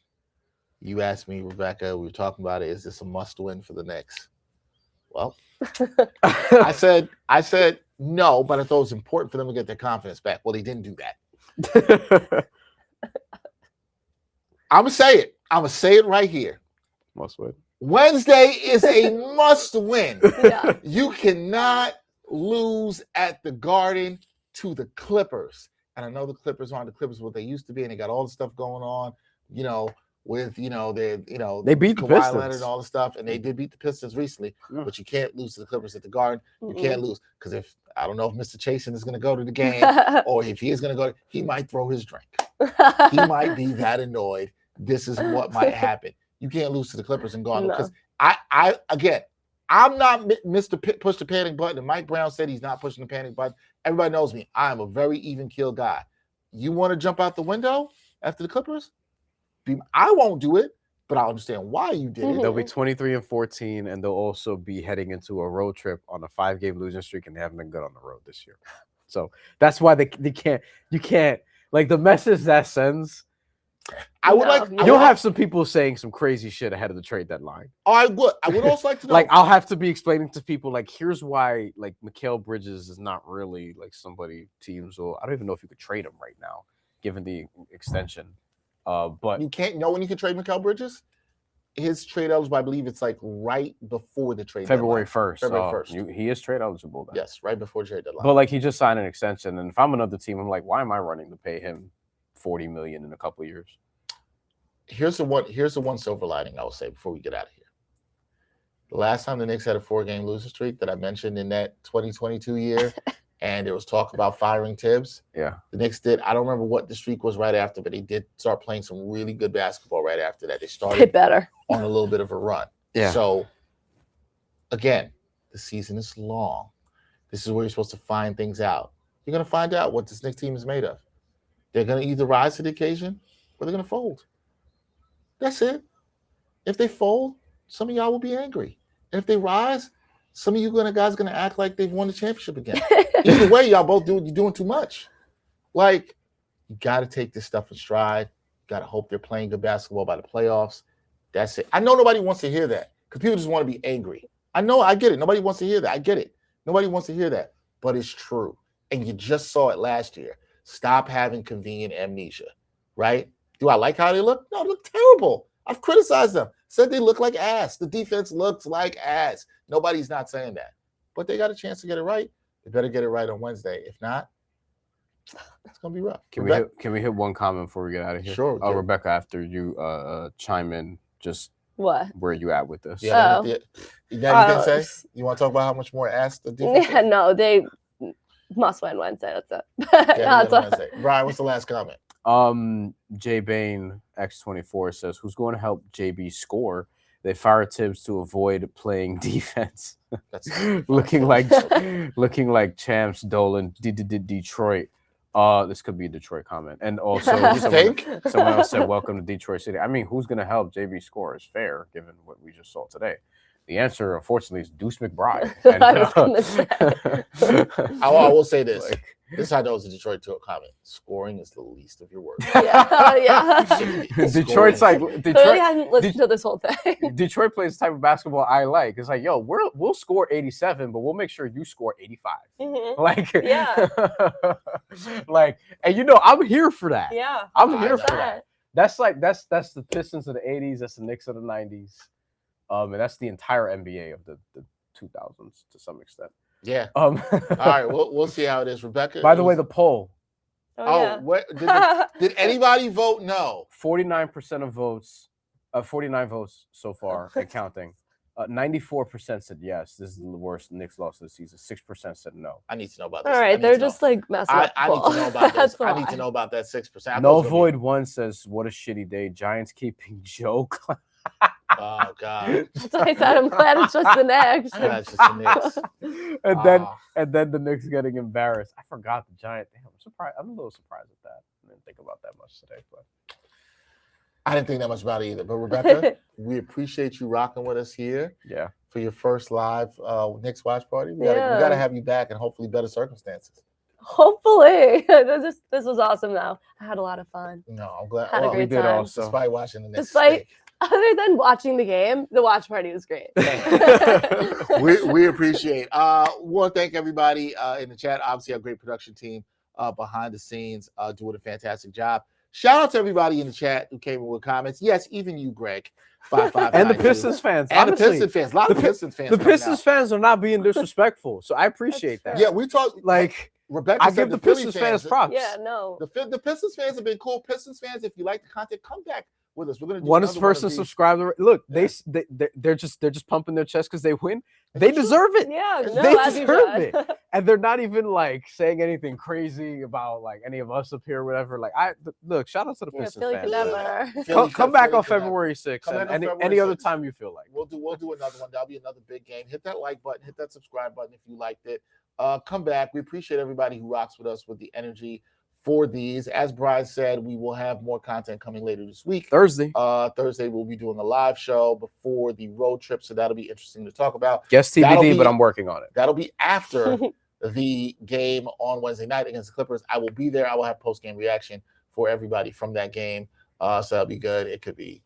[SPEAKER 1] you asked me, Rebecca, we were talking about it. Is this a must-win for the Knicks? Well, I said no, but I thought it was important for them to get their confidence back. Well, they didn't do that. I'm gonna say it. I'm gonna say it right here.
[SPEAKER 2] Must win.
[SPEAKER 1] Wednesday is a must-win.
[SPEAKER 3] Yeah.
[SPEAKER 1] You cannot lose at the Garden to the Clippers. And I know the Clippers aren't the Clippers what they used to be, and they got all the stuff going on, with
[SPEAKER 2] they beat the
[SPEAKER 1] Kawhi
[SPEAKER 2] Pistons
[SPEAKER 1] Leonard and all the stuff, and they did beat the Pistons recently. Yeah. But you can't lose to the Clippers at the Garden. You can't lose because I don't know if Mr. Chasen is going to go to the game, or if he is going to go, he might throw his drink. He might be that annoyed. This is what might happen. You can't lose to the Clippers and go because I'm not Mr. Push the panic button. And Mike Brown said he's not pushing the panic button. Everybody knows me. I'm a very even keel guy. You want to jump out the window after the Clippers? I won't do it, but I understand why you did it.
[SPEAKER 2] They'll be 23-14, and they'll also be heading into a road trip on a 5-game losing streak, and they haven't been good on the road this year. So that's why you can't like the message that sends. You'll have some people saying some crazy shit ahead of the trade deadline.
[SPEAKER 1] Oh, I would also like to know.
[SPEAKER 2] Like, I'll have to be explaining to people, like, here's why, like, Mikal Bridges is not really, like, somebody teams will. I don't even know if you could trade him right now, given the extension. But
[SPEAKER 1] you can't know when you can trade Mikal Bridges. His trade eligible, I believe it's like right before the trade
[SPEAKER 2] February
[SPEAKER 1] deadline.
[SPEAKER 2] 1st.
[SPEAKER 1] February 1st.
[SPEAKER 2] He is trade eligible then.
[SPEAKER 1] Yes, right before the trade deadline.
[SPEAKER 2] But, like, he just signed an extension, and if I'm another team, I'm like, why am I running to pay him $40 million in a couple of years?
[SPEAKER 1] Here's the one silver lining I will say before we get out of here. The last time the Knicks had a 4-game losing streak that I mentioned in that 2022 year, and there was talk about firing Tibbs.
[SPEAKER 2] Yeah.
[SPEAKER 1] The Knicks did. I don't remember what the streak was right after, but they did start playing some really good basketball right after that. They started
[SPEAKER 3] better
[SPEAKER 1] on a little bit of a run.
[SPEAKER 2] Yeah.
[SPEAKER 1] So, again, the season is long. This is where you're supposed to find things out. You're going to find out what this Knicks team is made of. They're going to either rise to the occasion or they're going to fold. That's it. If they fold, some of y'all will be angry. And if they rise, some of you guys are going to act like they've won the championship again. Either way, y'all both you're doing too much. Like, you got to take this stuff in stride. You got to hope they're playing good basketball by the playoffs. That's it. I know nobody wants to hear that because people just want to be angry. I know. I get it. Nobody wants to hear that. I get it. Nobody wants to hear that. But it's true. And you just saw it last year. Stop having convenient amnesia, right? Do I like how they look? No, they look terrible. I've criticized them. said they look like ass. The defense looks like ass. Nobody's not saying that. But they got a chance to get it right. They better get it right on Wednesday. If not, it's going to be rough.
[SPEAKER 2] Can we hit one comment before we get out of here?
[SPEAKER 1] Sure.
[SPEAKER 2] Rebecca, after you chime in, just
[SPEAKER 3] What?
[SPEAKER 2] where you at with this?
[SPEAKER 1] Yeah. You didn't say? You want to talk about how much more ass the defense?
[SPEAKER 3] Yeah, no, they must win Wednesday. That's it.
[SPEAKER 1] Wednesday. Bryan, what's the last comment?
[SPEAKER 2] J Bain X24 says, "Who's going to help JB score? They fire Tibbs to avoid playing defense."
[SPEAKER 1] That's
[SPEAKER 2] looking like champs. Dolan Detroit. This could be a Detroit comment. And also, someone else said, "Welcome to Detroit City." I mean, who's going to help JB score is fair, given what we just saw today. The answer, unfortunately, is Deuce McBride. And,
[SPEAKER 3] I was going to say.
[SPEAKER 1] I will say this. This I know is a Detroit comment. Scoring is the least of your worries.
[SPEAKER 3] Yeah.
[SPEAKER 2] Detroit's like
[SPEAKER 3] Clearly hasn't listened to this whole thing.
[SPEAKER 2] Detroit plays the type of basketball I like. It's like, yo, we'll score 87, but we'll make sure you score 85.
[SPEAKER 3] Mm-hmm.
[SPEAKER 2] Like,
[SPEAKER 3] yeah.
[SPEAKER 2] Like, and I'm here for that.
[SPEAKER 3] Yeah.
[SPEAKER 2] I'm here for that. That's the Pistons of the 80s. That's the Knicks of the 90s. And that's the entire NBA of the 2000s to some extent.
[SPEAKER 1] Yeah. All right. We'll see how it is, Rebecca.
[SPEAKER 2] By the way, the poll.
[SPEAKER 3] Yeah.
[SPEAKER 1] What did anybody vote no?
[SPEAKER 2] 49% of votes. 49 votes so far and counting. 94% said yes. This is the worst Knicks loss of the season. 6% said no.
[SPEAKER 1] I need to know about this.
[SPEAKER 3] All right, they're just like messing up.
[SPEAKER 1] I need to know about this. I need to know about that 6%.
[SPEAKER 2] No Void 1 says, "What a shitty day. Giants keeping Joe."
[SPEAKER 1] Oh God.
[SPEAKER 3] That's why I said I'm glad it's just the Knicks.
[SPEAKER 1] That's just the Knicks.
[SPEAKER 2] And then the Knicks getting embarrassed. I forgot the Giant. Damn, I'm surprised. I'm a little surprised at that. I didn't think about that much today, but
[SPEAKER 1] I didn't think that much about it either. But Rebecca, we appreciate you rocking with us here.
[SPEAKER 2] Yeah. For
[SPEAKER 1] your first live Knicks watch party. We gotta have you back in hopefully better circumstances.
[SPEAKER 3] Hopefully. This was awesome though. I had a lot of fun.
[SPEAKER 1] No, I'm glad.
[SPEAKER 3] Had a great time.
[SPEAKER 1] Also. Despite watching the Knicks.
[SPEAKER 3] Other than watching the game, the watch party was great.
[SPEAKER 1] we appreciate. Want to thank everybody in the chat. Obviously, our great production team behind the scenes doing a fantastic job. Shout out to everybody in the chat who came in with comments. Yes, even you, Greg. 5592.
[SPEAKER 2] And the Pistons fans.
[SPEAKER 1] And honestly, the Pistons fans. A lot of Pistons fans.
[SPEAKER 2] The Pistons fans are not being disrespectful, so I appreciate that.
[SPEAKER 1] Yeah, we talk
[SPEAKER 2] like
[SPEAKER 1] Rebecca.
[SPEAKER 2] I give the Pistons fans props.
[SPEAKER 3] Yeah, no.
[SPEAKER 1] The Pistons fans have been cool. Pistons fans, if you like the content, come back with us. We're gonna do
[SPEAKER 2] one person subscribe. Look, yeah. they're just pumping their chest because they win. They deserve it.
[SPEAKER 3] Yeah, no,
[SPEAKER 2] they deserve it. And they're not even like saying anything crazy about like any of us up here or whatever. Like look, shout out to the Pistons fans. Come back on February 6th and any other time you feel like.
[SPEAKER 1] We'll do another one. That'll be another big game. Hit that like button, hit that subscribe button if you liked it. Come back. We appreciate everybody who rocks with us with the energy for these. As Bryan said, we will have more content coming later this week.
[SPEAKER 2] Thursday
[SPEAKER 1] we'll be doing a live show before the road trip, so that'll be interesting to talk about.
[SPEAKER 2] Guess TBD, but I'm working on it.
[SPEAKER 1] That'll be after the game on Wednesday night against the Clippers. I will be there. I will have post-game reaction for everybody from that game. So that'll be good. It could be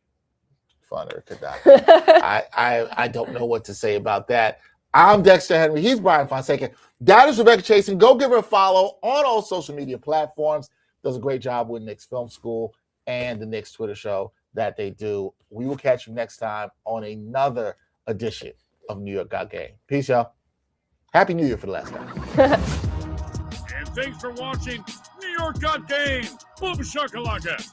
[SPEAKER 1] fun or it could not. I don't know what to say about that. I'm Dexter Henry. He's Bryan Fonseca. That is Rebecca Chasen. Go give her a follow on all social media platforms. Does a great job with Knicks Film School and the Knicks Twitter show that they do. We will catch you next time on another edition of New York Got Game. Peace, y'all. Happy New Year for the last time.
[SPEAKER 4] And thanks for watching New York Got Game. Boom shakalaka.